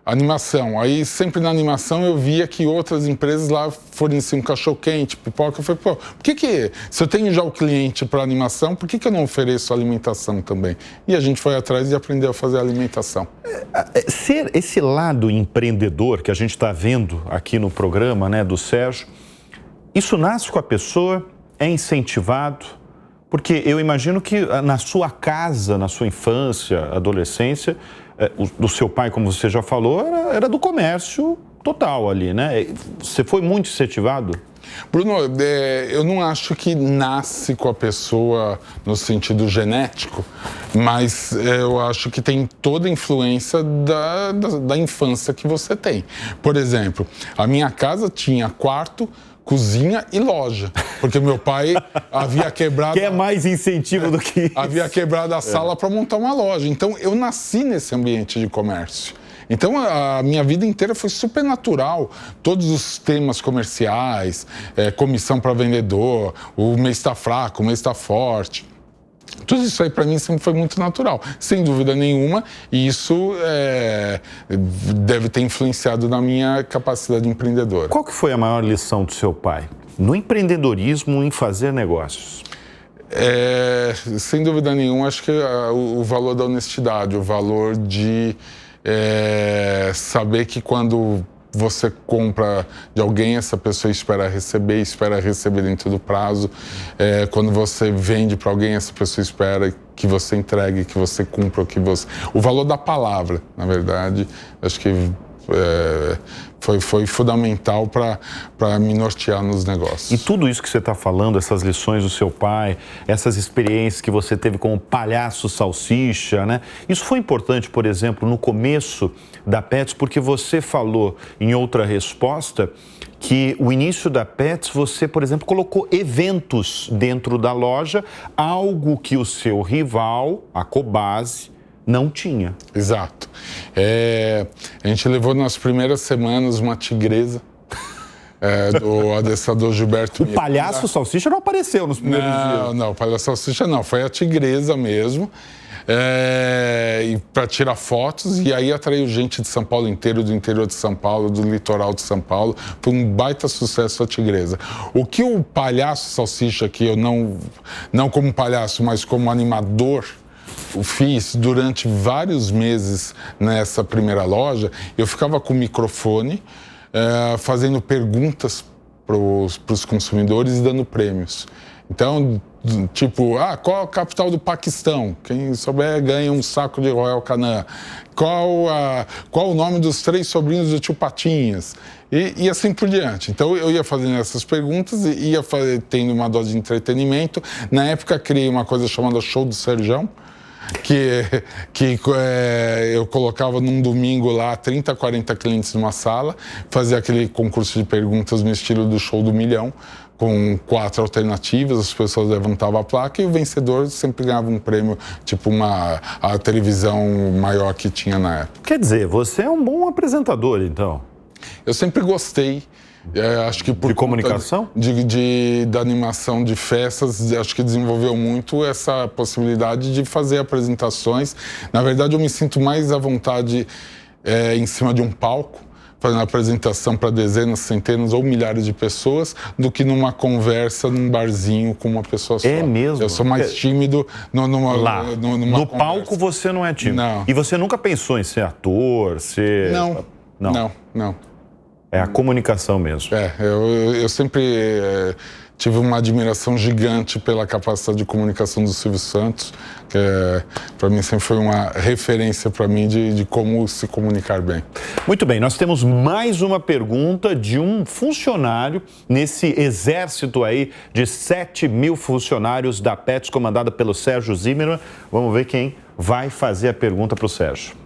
animação. Aí sempre na animação eu via que outras empresas lá forneciam cachorro-quente, pipoca. Eu falei, pô, por que se eu tenho já o cliente para animação, por que eu não ofereço alimentação também? E a gente foi atrás e aprendeu a fazer alimentação. Ser esse lado empreendedor que a gente está vendo aqui no programa, né, do Sérgio, isso nasce com a pessoa, é incentivado? Porque eu imagino que na sua casa, na sua infância, adolescência, do seu pai, como você já falou, era do comércio total ali, né? Você foi muito incentivado? Bruno, eu não acho que nasce com a pessoa no sentido genético, mas eu acho que tem toda a influência da infância que você tem. Por exemplo, a minha casa tinha quarto, cozinha e loja, porque meu pai havia quebrado... Quer mais incentivo do que isso? Havia quebrado a sala para montar uma loja. Então, eu nasci nesse ambiente de comércio. Então, a minha vida inteira foi super natural. Todos os temas comerciais, comissão para vendedor, o mês está fraco, o mês está forte. Tudo isso aí para mim sempre foi muito natural, sem dúvida nenhuma, e isso deve ter influenciado na minha capacidade empreendedora. Qual que foi a maior lição do seu pai? No empreendedorismo, em fazer negócios? Sem dúvida nenhuma, acho que o valor da honestidade, o valor de saber que quando você compra de alguém, essa pessoa espera receber dentro do prazo. Quando você vende para alguém, essa pessoa espera que você entregue, que você cumpra, o valor da palavra, na verdade, acho que foi fundamental para me nortear nos negócios. E tudo isso que você está falando, essas lições do seu pai, essas experiências que você teve como palhaço salsicha, né? Isso foi importante, por exemplo, no começo da Petz, porque você falou em outra resposta que o início da Petz, você, por exemplo, colocou eventos dentro da loja, algo que o seu rival, a Cobasi, não tinha. Exato. A gente levou nas primeiras semanas uma tigresa do adestrador Gilberto. O palhaço salsicha não apareceu nos primeiros dias. Não, o palhaço salsicha não, foi a tigresa mesmo. E para tirar fotos, e aí atraiu gente de São Paulo inteiro, do interior de São Paulo, do litoral de São Paulo. Foi um baita sucesso a tigresa. O que o palhaço salsicha, que eu não como palhaço, mas como animador, eu fiz durante vários meses nessa primeira loja, eu ficava com o microfone fazendo perguntas para os consumidores e dando prêmios. Então, tipo, qual a capital do Paquistão? Quem souber ganha um saco de Royal Canin. Qual o nome dos 3 sobrinhos do tio Patinhas? E assim por diante. Então, eu ia fazendo essas perguntas e ia tendo uma dose de entretenimento. Na época, criei uma coisa chamada Show do Serjão, que eu colocava num domingo lá 30, 40 clientes numa sala, fazia aquele concurso de perguntas no estilo do Show do Milhão, com 4 alternativas, as pessoas levantavam a placa e o vencedor sempre ganhava um prêmio, tipo a televisão maior que tinha na época. Quer dizer, você é um bom apresentador, então? Eu sempre gostei. Acho que de comunicação? Da animação de festas, acho que desenvolveu muito essa possibilidade de fazer apresentações. Na verdade, eu me sinto mais à vontade em cima de um palco, fazendo apresentação para dezenas, centenas ou milhares de pessoas, do que numa conversa num barzinho com uma pessoa só. É mesmo? Eu sou mais tímido numa no palco você não é tímido? Não. E você nunca pensou em ser ator, ser... Não. É a comunicação mesmo. Eu sempre tive uma admiração gigante pela capacidade de comunicação do Silvio Santos, que para mim sempre foi uma referência para mim de como se comunicar bem. Muito bem, nós temos mais uma pergunta de um funcionário nesse exército aí de 7.000 funcionários da Petz, comandada pelo Sérgio Zimmermann. Vamos ver quem vai fazer a pergunta para o Sérgio.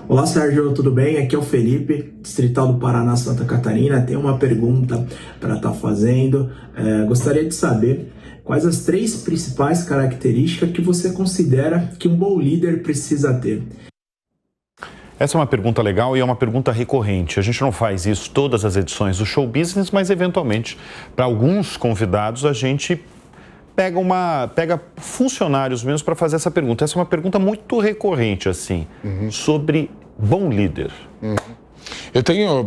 Olá, Sérgio, tudo bem? Aqui é o Felipe, distrital do Paraná, Santa Catarina. Tenho uma pergunta para estar fazendo. Gostaria de saber quais as 3 principais características que você considera que um bom líder precisa ter. Essa é uma pergunta legal e é uma pergunta recorrente. A gente não faz isso todas as edições do Show Business, mas eventualmente, para alguns convidados, a gente pega funcionários mesmo para fazer essa pergunta. Essa é uma pergunta muito recorrente, assim, sobre bom líder. Eu tenho,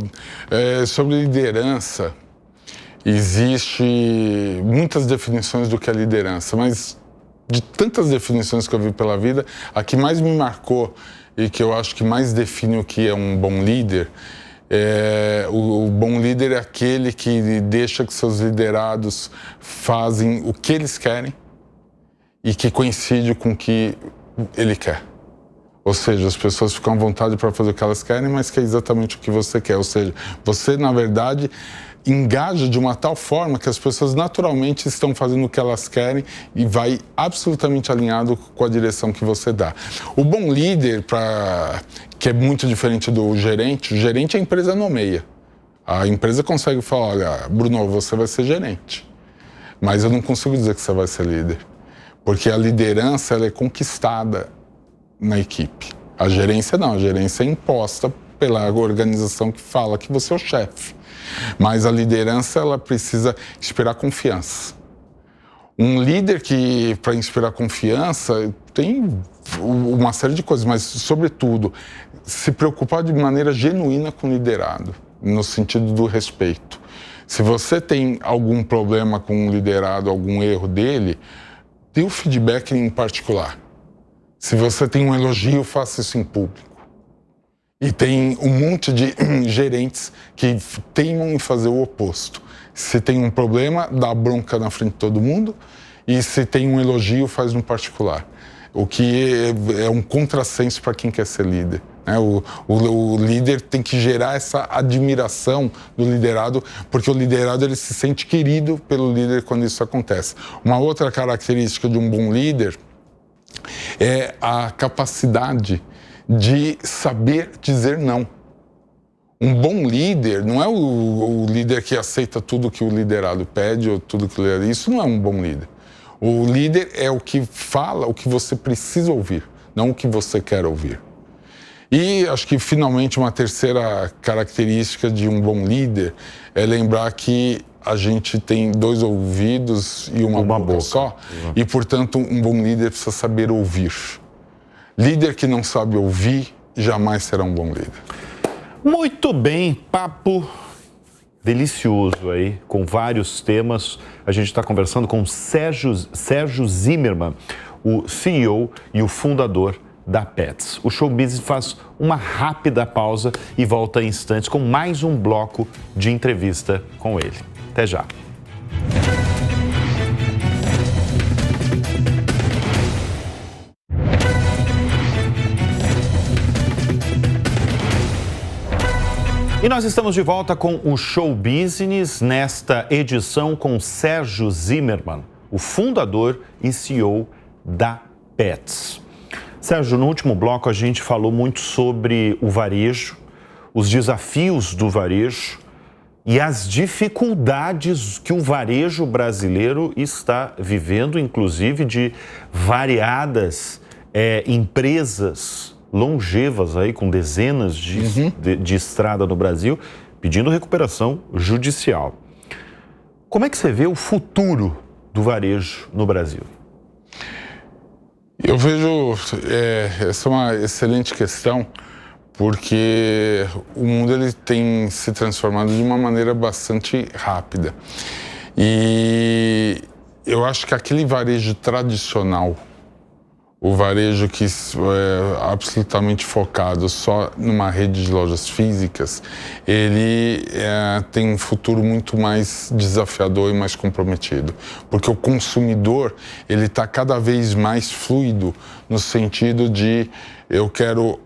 sobre liderança, existe muitas definições do que é liderança, mas de tantas definições que eu vi pela vida, a que mais me marcou e que eu acho que mais define o que é um bom líder, o bom líder é aquele que deixa que seus liderados fazem o que eles querem e que coincide com o que ele quer. Ou seja, as pessoas ficam à vontade para fazer o que elas querem, mas que é exatamente o que você quer. Ou seja, você, na verdade, engaja de uma tal forma que as pessoas naturalmente estão fazendo o que elas querem e vai absolutamente alinhado com a direção que você dá. O bom líder, que é muito diferente do gerente, o gerente a empresa nomeia. A empresa consegue falar, olha, Bruno, você vai ser gerente, mas eu não consigo dizer que você vai ser líder, porque a liderança ela é conquistada na equipe. A gerência não, a gerência é imposta pela organização que fala que você é o chefe. Mas a liderança, ela precisa inspirar confiança. Um líder que, para inspirar confiança, tem uma série de coisas, mas, sobretudo, se preocupar de maneira genuína com o liderado, no sentido do respeito. Se você tem algum problema com o liderado, algum erro dele, dê o feedback em particular. Se você tem um elogio, faça isso em público. E tem um monte de gerentes que teimam em fazer o oposto. Se tem um problema, dá bronca na frente de todo mundo. E se tem um elogio, faz no particular. O que é um contrassenso para quem quer ser líder. O líder tem que gerar essa admiração do liderado, porque o liderado ele se sente querido pelo líder quando isso acontece. Uma outra característica de um bom líder é a capacidade de saber dizer não. Um bom líder não é o líder que aceita tudo que o liderado pede ou tudo que o liderado... Isso não é um bom líder. O líder é o que fala o que você precisa ouvir, não o que você quer ouvir. E acho que, finalmente, uma terceira característica de um bom líder é lembrar que a gente tem 2 ouvidos e uma boca só, e, portanto, um bom líder precisa saber ouvir. Líder que não sabe ouvir jamais será um bom líder. Muito bem, papo delicioso aí, com vários temas. A gente está conversando com Sérgio Zimmermann, o CEO e o fundador da Petz. O Show Business faz uma rápida pausa e volta em instantes com mais um bloco de entrevista com ele. Até já. E nós estamos de volta com o Show Business, nesta edição com Sérgio Zimmermann, o fundador e CEO da Petz. Sérgio, no último bloco a gente falou muito sobre o varejo, os desafios do varejo e as dificuldades que o varejo brasileiro está vivendo, inclusive de variadas empresas longevas aí, com dezenas de estrada no Brasil, pedindo recuperação judicial. Como é que você vê o futuro do varejo no Brasil? Eu vejo, essa é uma excelente questão, porque o mundo ele tem se transformado de uma maneira bastante rápida. E eu acho que aquele varejo tradicional, O varejo que é absolutamente focado só numa rede de lojas físicas, ele tem um futuro muito mais desafiador e mais comprometido. Porque o consumidor, ele está cada vez mais fluido no sentido de eu quero,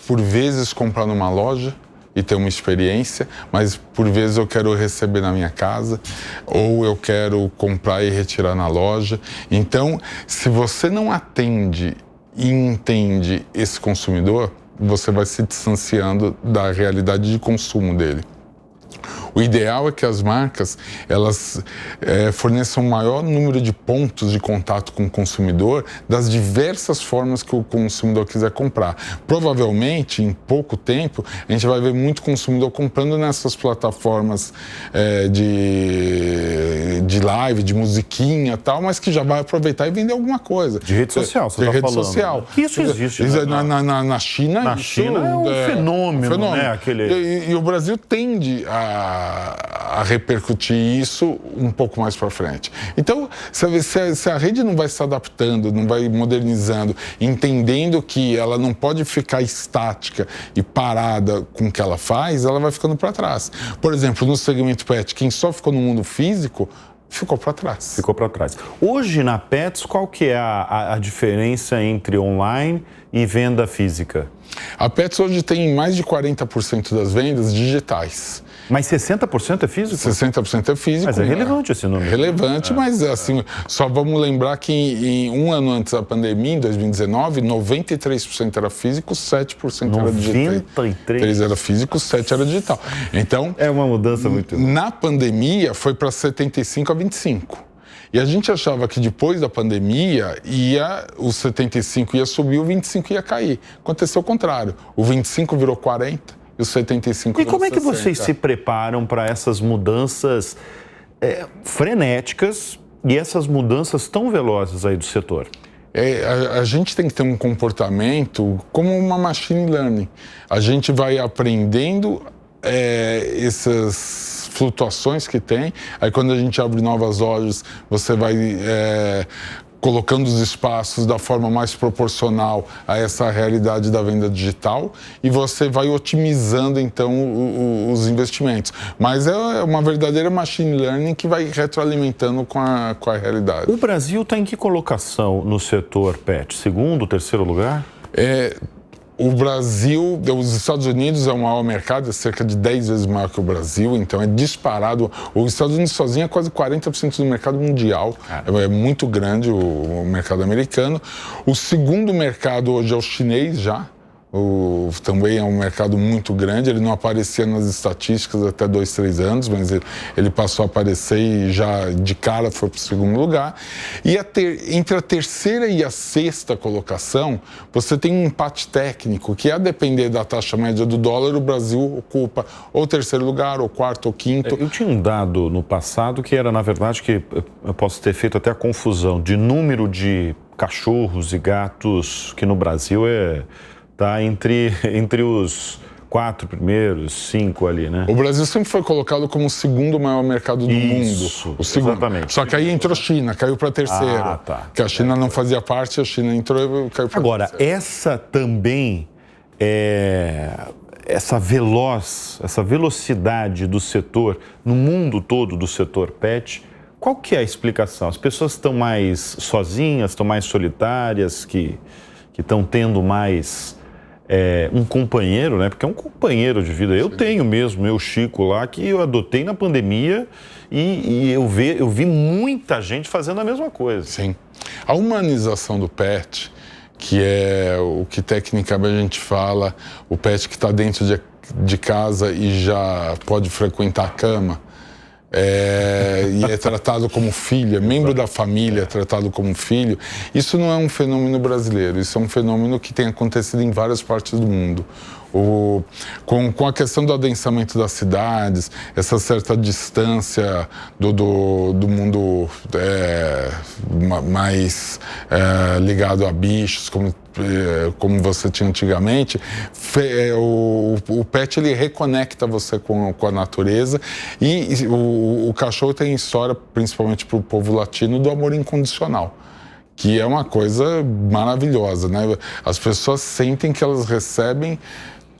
por vezes, comprar numa loja e ter uma experiência, mas por vezes eu quero receber na minha casa, ou eu quero comprar e retirar na loja. Então, se você não atende e entende esse consumidor, você vai se distanciando da realidade de consumo dele. O ideal é que as marcas elas forneçam o maior número de pontos de contato com o consumidor das diversas formas que o consumidor quiser comprar. Provavelmente, em pouco tempo, a gente vai ver muito consumidor comprando nessas plataformas de live, de musiquinha e tal, mas que já vai aproveitar e vender alguma coisa. De rede social, você está falando. De rede social. Isso existe. Na China, na China é um fenômeno. Né? E o Brasil tende a repercutir isso um pouco mais para frente. Então, se a rede não vai se adaptando, não vai modernizando, entendendo que ela não pode ficar estática e parada com o que ela faz, ela vai ficando para trás. Por exemplo, no segmento pet, quem só ficou no mundo físico ficou para trás. Ficou para trás. Hoje, na Petz, qual que é a diferença entre online e venda física? A Petz hoje tem mais de 40% das vendas digitais. Mas 60% é físico? 60% é físico. Mas é relevante esse número. É relevante, mas assim, só vamos lembrar que em um ano antes da pandemia, em 2019, 93% era físico, 7% era digital. 93% era físico, 7% era digital. Então, é uma mudança muito grande. Na pandemia, foi para 75% a 25%. E a gente achava que depois da pandemia, o 75% ia subir, o 25% ia cair. Aconteceu o contrário. O 25% virou 40%. E os 75 E como é que vocês se preparam para essas mudanças frenéticas e essas mudanças tão velozes aí do setor? A gente tem que ter um comportamento como uma machine learning. A gente vai aprendendo essas flutuações que tem. Aí quando a gente abre novas lojas, você vai colocando os espaços da forma mais proporcional a essa realidade da venda digital e você vai otimizando, então, os investimentos. Mas é uma verdadeira machine learning que vai retroalimentando com a realidade. O Brasil está em que colocação no setor pet? Segundo, terceiro lugar? O Brasil, os Estados Unidos é o maior mercado, é cerca de 10 vezes maior que o Brasil, então é disparado. Os Estados Unidos sozinho é quase 40% do mercado mundial, é muito grande o mercado americano. O segundo mercado hoje é o chinês já. Também é um mercado muito grande, ele não aparecia nas estatísticas até 2, 3 anos, mas ele passou a aparecer e já de cara foi para o segundo lugar. E entre a terceira e a sexta colocação, você tem um empate técnico, que a depender da taxa média do dólar, o Brasil ocupa ou terceiro lugar, ou quarto, ou quinto. Eu tinha um dado no passado que era, na verdade, que eu posso ter feito até a confusão de número de cachorros e gatos que no Brasil está entre os 4 primeiros, 5 ali, né? O Brasil sempre foi colocado como o segundo maior mercado do mundo. O segundo. Exatamente. Só que aí entrou a China, caiu para a terceira. Tá. Que a China não fazia parte, a China entrou e caiu para a terceira. Agora, essa também essa velocidade do setor, no mundo todo do setor pet, qual que é a explicação? As pessoas estão mais sozinhas, estão mais solitárias, que estão tendo mais um companheiro, né? Porque é um companheiro de vida. Eu tenho mesmo, meu Chico lá, que eu adotei na pandemia e eu vi muita gente fazendo a mesma coisa. Sim. A humanização do pet, que é o que tecnicamente a gente fala, o pet que está dentro de casa e já pode frequentar a cama, e é tratado como filho, é membro da família, é tratado como filho. Isso não é um fenômeno brasileiro, isso é um fenômeno que tem acontecido em várias partes do mundo. Com a questão do adensamento das cidades, essa certa distância do mundo mais ligado a bichos, como você tinha antigamente, o pet ele reconecta você com a natureza e o cachorro tem história, principalmente para o povo latino, do amor incondicional. que é uma coisa maravilhosa, né? As pessoas sentem que elas recebem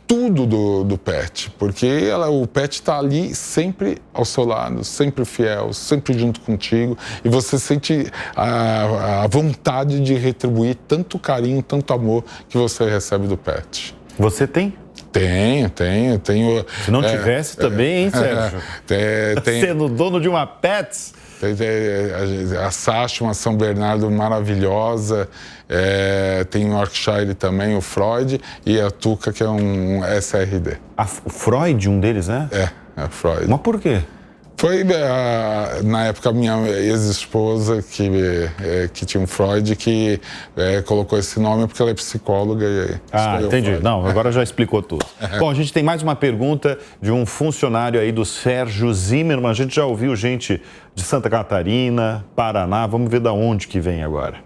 tudo do pet, porque o pet está ali sempre ao seu lado, sempre fiel, sempre junto contigo, e você sente a vontade de retribuir tanto carinho, tanto amor que você recebe do pet. Você tem? Tenho. Se não tivesse também, hein, Sérgio? Sendo dono de uma Pets... A Sasha, uma São Bernardo maravilhosa, tem o Yorkshire também, o Freud, e a Tuca, que é um SRD. O Freud, um deles, né? É Freud. Mas por quê? Foi, na época, a minha ex-esposa, que tinha um Freud, que colocou esse nome porque ela é psicóloga. Entendi. Não, agora já explicou tudo. Bom, a gente tem mais uma pergunta de um funcionário aí do Sérgio Zimmermann. A gente já ouviu gente de Santa Catarina, Paraná. Vamos ver de onde que vem agora.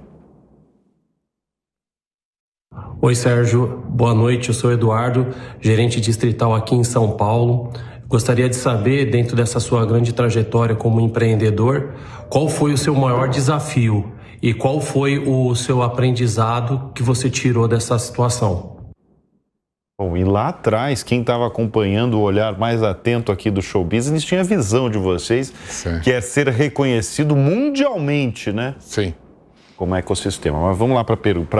Oi, Sérgio. Boa noite. Eu sou Eduardo, gerente distrital aqui em São Paulo. Gostaria de saber, dentro dessa sua grande trajetória como empreendedor, qual foi o seu maior desafio e qual foi o seu aprendizado que você tirou dessa situação? Bom, e lá atrás, quem estava acompanhando o olhar mais atento aqui do Show Business tinha a visão de vocês, Sim. Que é ser reconhecido mundialmente, né? Sim. Como ecossistema. Mas vamos lá para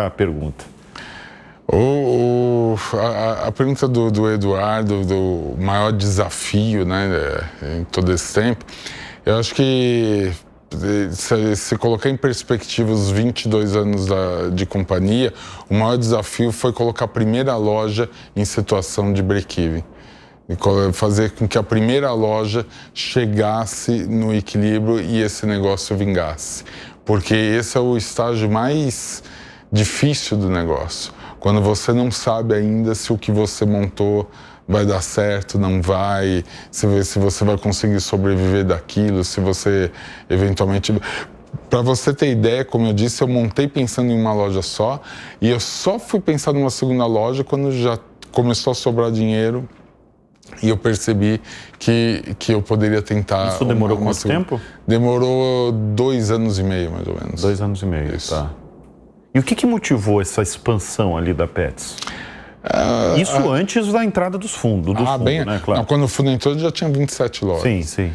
a pergunta. A pergunta do Eduardo, do maior desafio, né, em todo esse tempo, eu acho que se colocar em perspectiva os 22 anos de companhia, o maior desafio foi colocar a primeira loja em situação de break-even. E fazer com que a primeira loja chegasse no equilíbrio e esse negócio vingasse. Porque esse é o estágio mais difícil do negócio. Quando você não sabe ainda se o que você montou vai dar certo, não vai, se você vai conseguir sobreviver daquilo, se você eventualmente... Para você ter ideia, como eu disse, eu montei pensando em uma loja só e eu só fui pensar numa segunda loja quando já começou a sobrar dinheiro e eu percebi que eu poderia tentar... Isso demorou quanto tempo? Demorou 2 anos e meio, mais ou menos. 2 anos e meio, Isso. Tá. E o que motivou essa expansão ali da Pets? Isso antes da entrada dos fundos, né? Claro. Não, quando o fundo entrou, já tinha 27 lojas. Sim.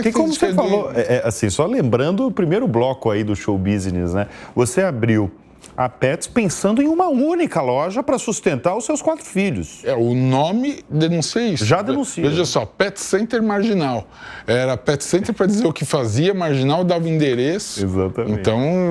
Que como você falou, assim, só lembrando o primeiro bloco aí do Show Business, né? Você abriu a Pets pensando em uma única loja para sustentar os seus 4 filhos. O nome denuncia isso. Já denuncia. Veja só, Pet Center Marginal. Era Pet Center para dizer o que fazia, Marginal dava endereço. Exatamente. Então,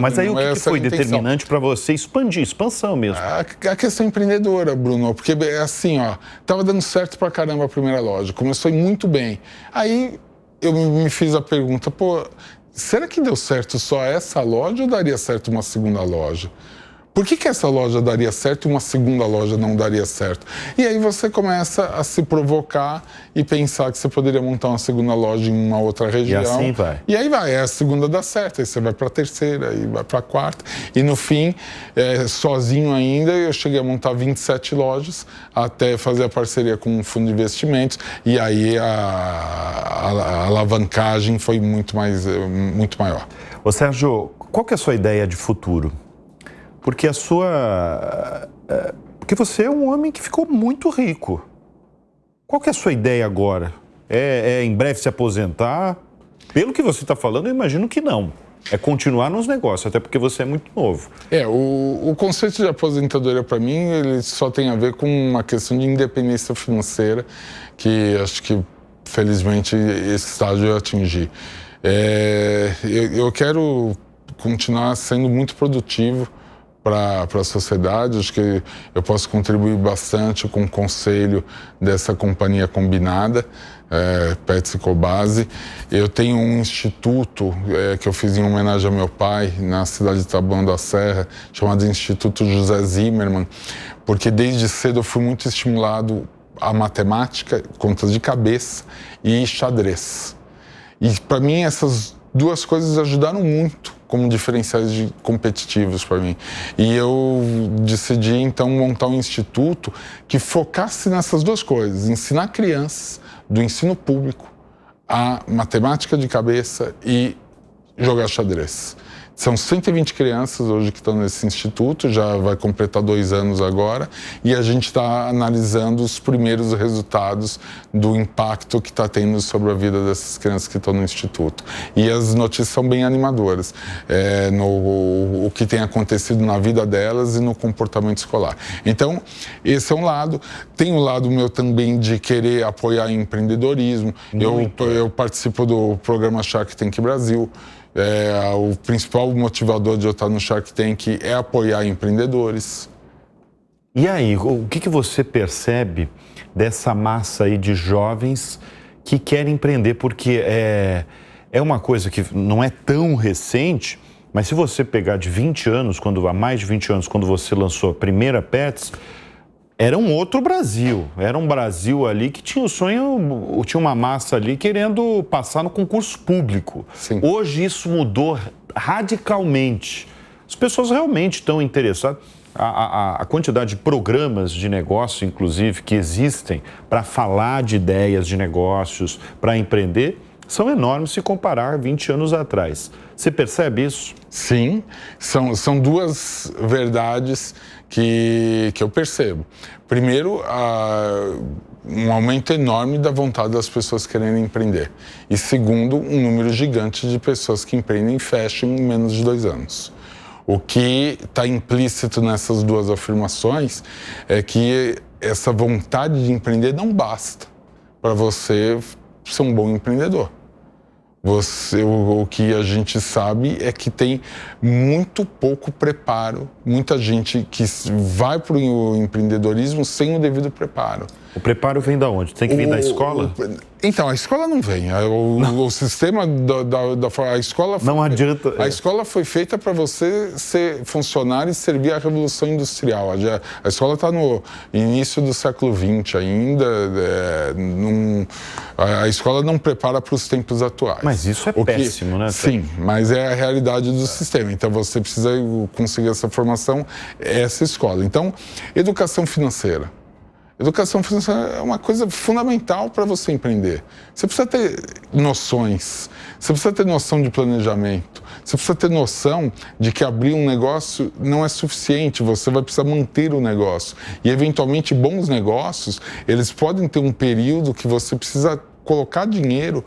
mas aí o que foi determinante para você expandir, expansão mesmo? A questão empreendedora, Bruno, porque assim, tava dando certo pra caramba a primeira loja, começou muito bem. Aí eu me fiz a pergunta, será que deu certo só essa loja ou daria certo uma segunda loja? Por que essa loja daria certo e uma segunda loja não daria certo? E aí você começa a se provocar e pensar que você poderia montar uma segunda loja em uma outra região. E assim vai. E aí vai, a segunda dá certo, aí você vai para a terceira, aí vai para a quarta. E no fim, sozinho ainda, eu cheguei a montar 27 lojas até fazer a parceria com um fundo de investimentos. E aí a alavancagem foi muito maior. Ô Sérgio, qual que é a sua ideia de futuro? Porque porque você é um homem que ficou muito rico. Qual que é a sua ideia agora? É em breve se aposentar? Pelo que você está falando, eu imagino que não. É continuar nos negócios, até porque você é muito novo. O conceito de aposentadoria, para mim, ele só tem a ver com uma questão de independência financeira, que acho que, felizmente, esse estágio eu atingi. Eu quero continuar sendo muito produtivo para a sociedade. Acho que eu posso contribuir bastante com o conselho dessa companhia combinada, Pets Ecobase. Eu tenho um instituto que eu fiz em homenagem ao meu pai, na cidade de Taboão da Serra, chamado Instituto José Zimmermann, porque desde cedo eu fui muito estimulado a matemática, contas de cabeça e xadrez. E para mim essas 2 coisas ajudaram muito como diferenciais competitivos para mim. E eu decidi, então, montar um instituto que focasse nessas 2 coisas, ensinar crianças do ensino público a matemática de cabeça e jogar xadrez. São 120 crianças hoje que estão nesse instituto, já vai completar 2 anos agora, e a gente está analisando os primeiros resultados do impacto que está tendo sobre a vida dessas crianças que estão no instituto. E as notícias são bem animadoras, o que tem acontecido na vida delas e no comportamento escolar. Então, esse é um lado. Tem o lado meu também de querer apoiar empreendedorismo. Eu participo do programa Shark Tank Brasil. O principal motivador de eu estar no Shark Tank é apoiar empreendedores. E aí, o que você percebe dessa massa aí de jovens que querem empreender? Porque é uma coisa que não é tão recente, mas se você pegar de 20 anos, há mais de 20 anos, quando você lançou a primeira Petz, era um outro Brasil. Era um Brasil ali que tinha o sonho, tinha uma massa ali querendo passar no concurso público. Sim. Hoje isso mudou radicalmente. As pessoas realmente estão interessadas. A quantidade de programas de negócio, inclusive, que existem para falar de ideias de negócios, para empreender, são enormes se comparar a 20 anos atrás. Você percebe isso? Sim, são duas verdades que eu percebo. Primeiro, um aumento enorme da vontade das pessoas quererem empreender. E segundo, um número gigante de pessoas que empreendem e fecham em menos de 2 anos. O que está implícito nessas duas afirmações é que essa vontade de empreender não basta para você ser um bom empreendedor. O que a gente sabe é que tem muito pouco preparo, muita gente que vai para o empreendedorismo sem o devido preparo. O preparo vem da onde? Tem que vir da escola? Então, a escola não vem. O sistema a escola não adianta. A escola foi feita para você ser funcionário e servir à Revolução Industrial. A escola está no início do século XX ainda. A escola não prepara para os tempos atuais. Mas isso é péssimo, né? Sim, mas é a realidade do sistema. Então, você precisa conseguir essa formação, essa escola. Então, educação financeira. Educação financeira é uma coisa fundamental para você empreender. Você precisa ter noções, você precisa ter noção de planejamento, você precisa ter noção de que abrir um negócio não é suficiente, você vai precisar manter o negócio. E, eventualmente, bons negócios, eles podem ter um período que você precisa colocar dinheiro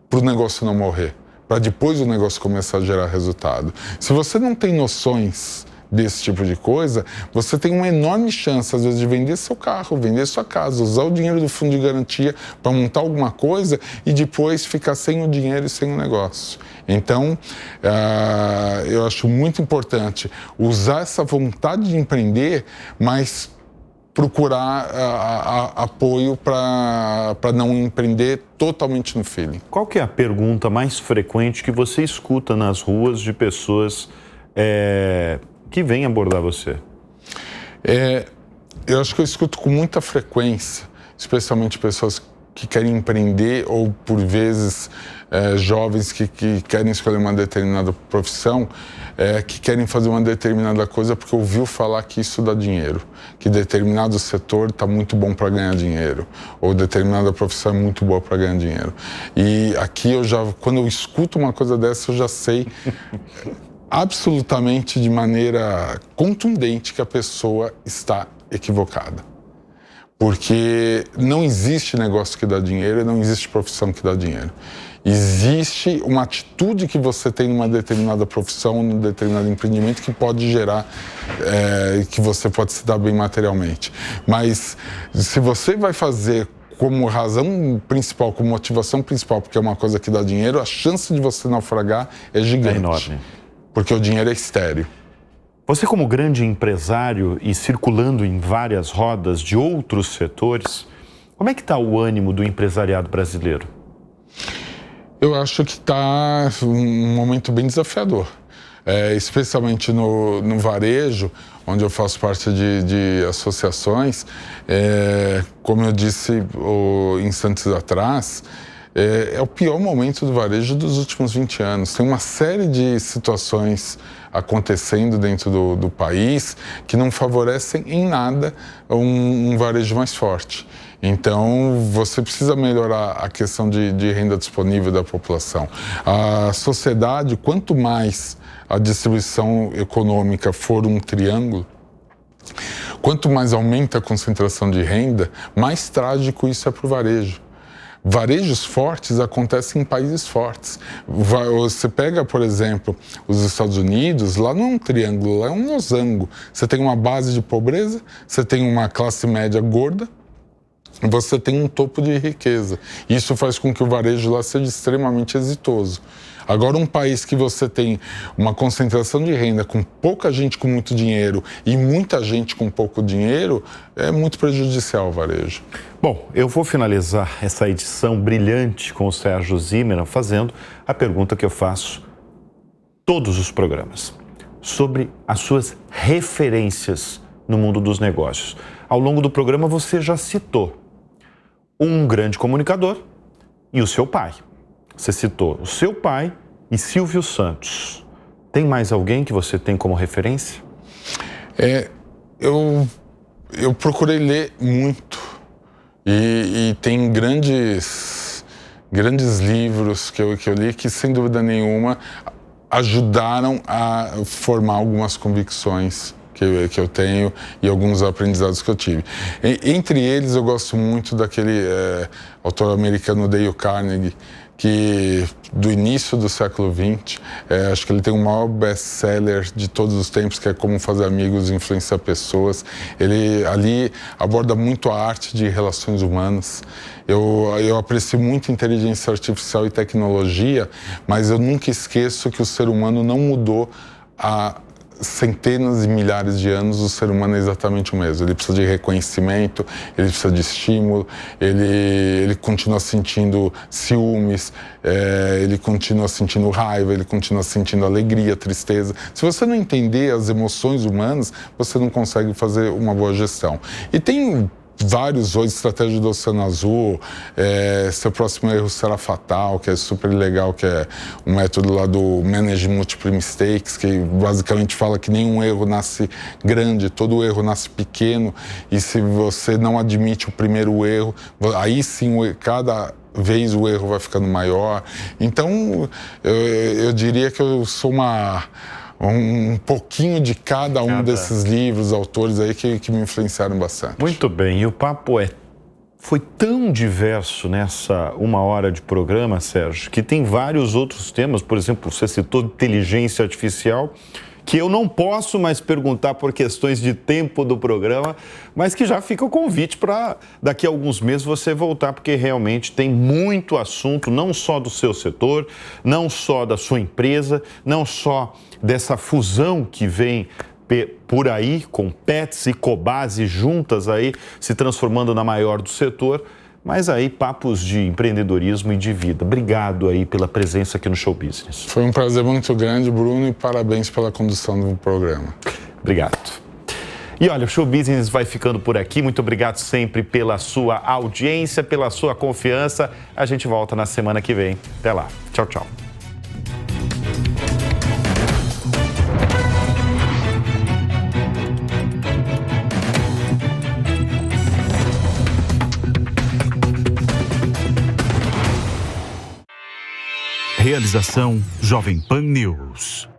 para o negócio não morrer, para depois o negócio começar a gerar resultado. Se você não tem noções desse tipo de coisa, você tem uma enorme chance, às vezes, de vender seu carro, vender sua casa, usar o dinheiro do fundo de garantia para montar alguma coisa e depois ficar sem o dinheiro e sem o negócio. Então, eu acho muito importante usar essa vontade de empreender, mas procurar apoio para não empreender totalmente no feeling. Qual que é a pergunta mais frequente que você escuta nas ruas de pessoas que vem abordar você? Eu acho que eu escuto com muita frequência, especialmente pessoas que querem empreender ou, por vezes, jovens que querem escolher uma determinada profissão, que querem fazer uma determinada coisa porque ouviu falar que isso dá dinheiro, que determinado setor está muito bom para ganhar dinheiro, ou determinada profissão é muito boa para ganhar dinheiro. E aqui quando eu escuto uma coisa dessa, eu já sei absolutamente de maneira contundente que a pessoa está equivocada. Porque não existe negócio que dá dinheiro e não existe profissão que dá dinheiro. Existe uma atitude que você tem numa determinada profissão, num determinado empreendimento que pode gerar, que você pode se dar bem materialmente. Mas se você vai fazer como razão principal, como motivação principal, porque é uma coisa que dá dinheiro, a chance de você naufragar é gigante. É enorme. Porque o dinheiro é estéril. Você, como grande empresário e circulando em várias rodas de outros setores, como é que está o ânimo do empresariado brasileiro? Eu acho que está um momento bem desafiador. Especialmente no varejo, onde eu faço parte de associações. Como eu disse instantes atrás, é o pior momento do varejo dos últimos 20 anos. Tem uma série de situações acontecendo dentro do país que não favorecem em nada um varejo mais forte. Então, você precisa melhorar a questão de renda disponível da população. A sociedade, quanto mais a distribuição econômica for um triângulo, quanto mais aumenta a concentração de renda, mais trágico isso é para o varejo. Varejos fortes acontecem em países fortes. Você pega, por exemplo, os Estados Unidos, lá não é um triângulo, lá é um losango. Você tem uma base de pobreza, você tem uma classe média gorda, você tem um topo de riqueza. Isso faz com que o varejo lá seja extremamente exitoso. Agora, um país que você tem uma concentração de renda com pouca gente com muito dinheiro e muita gente com pouco dinheiro, é muito prejudicial ao varejo. Bom, eu vou finalizar essa edição brilhante com o Sérgio Zimmermann fazendo a pergunta que eu faço todos os programas, sobre as suas referências no mundo dos negócios. Ao longo do programa você já citou um grande comunicador e o seu pai. Você citou o seu pai e Silvio Santos. Tem mais alguém que você tem como referência? Eu procurei ler muito e tem grandes livros que eu li que, sem dúvida nenhuma, ajudaram a formar algumas convicções que eu tenho e alguns aprendizados que eu tive. Entre eles, eu gosto muito daquele autor americano Dale Carnegie, que do início do século XX, acho que ele tem o maior best-seller de todos os tempos, que é Como Fazer Amigos e Influenciar Pessoas. Ele ali aborda muito a arte de relações humanas. Eu aprecio muito inteligência artificial e tecnologia, mas eu nunca esqueço que o ser humano não mudou há centenas de milhares de anos. O ser humano é exatamente o mesmo. Ele precisa de reconhecimento, ele precisa de estímulo, ele continua sentindo ciúmes, ele continua sentindo raiva, ele continua sentindo alegria, tristeza. Se você não entender as emoções humanas, você não consegue fazer uma boa gestão. E tem vários hoje, estratégia do Oceano Azul, seu próximo erro será fatal, que é super legal, que é um método lá do Manage Multiple Mistakes, que basicamente fala que nenhum erro nasce grande, todo erro nasce pequeno, e se você não admite o primeiro erro, aí sim cada vez o erro vai ficando maior. Então, eu diria que eu sou um pouquinho de cada um desses livros, autores aí que me influenciaram bastante. Muito bem, e o papo foi tão diverso nessa 1 hora de programa, Sérgio, que tem vários outros temas. Por exemplo, você citou inteligência artificial, que eu não posso mais perguntar por questões de tempo do programa, mas que já fica o convite para daqui a alguns meses você voltar, porque realmente tem muito assunto, não só do seu setor, não só da sua empresa, não só dessa fusão que vem por aí, com Petz e Cobasi juntas aí, se transformando na maior do setor, mas aí papos de empreendedorismo e de vida. Obrigado aí pela presença aqui no Show Business. Foi um prazer muito grande, Bruno, e parabéns pela condução do programa. Obrigado. E olha, o Show Business vai ficando por aqui. Muito obrigado sempre pela sua audiência, pela sua confiança. A gente volta na semana que vem. Até lá. Tchau, tchau. Realização Jovem Pan News.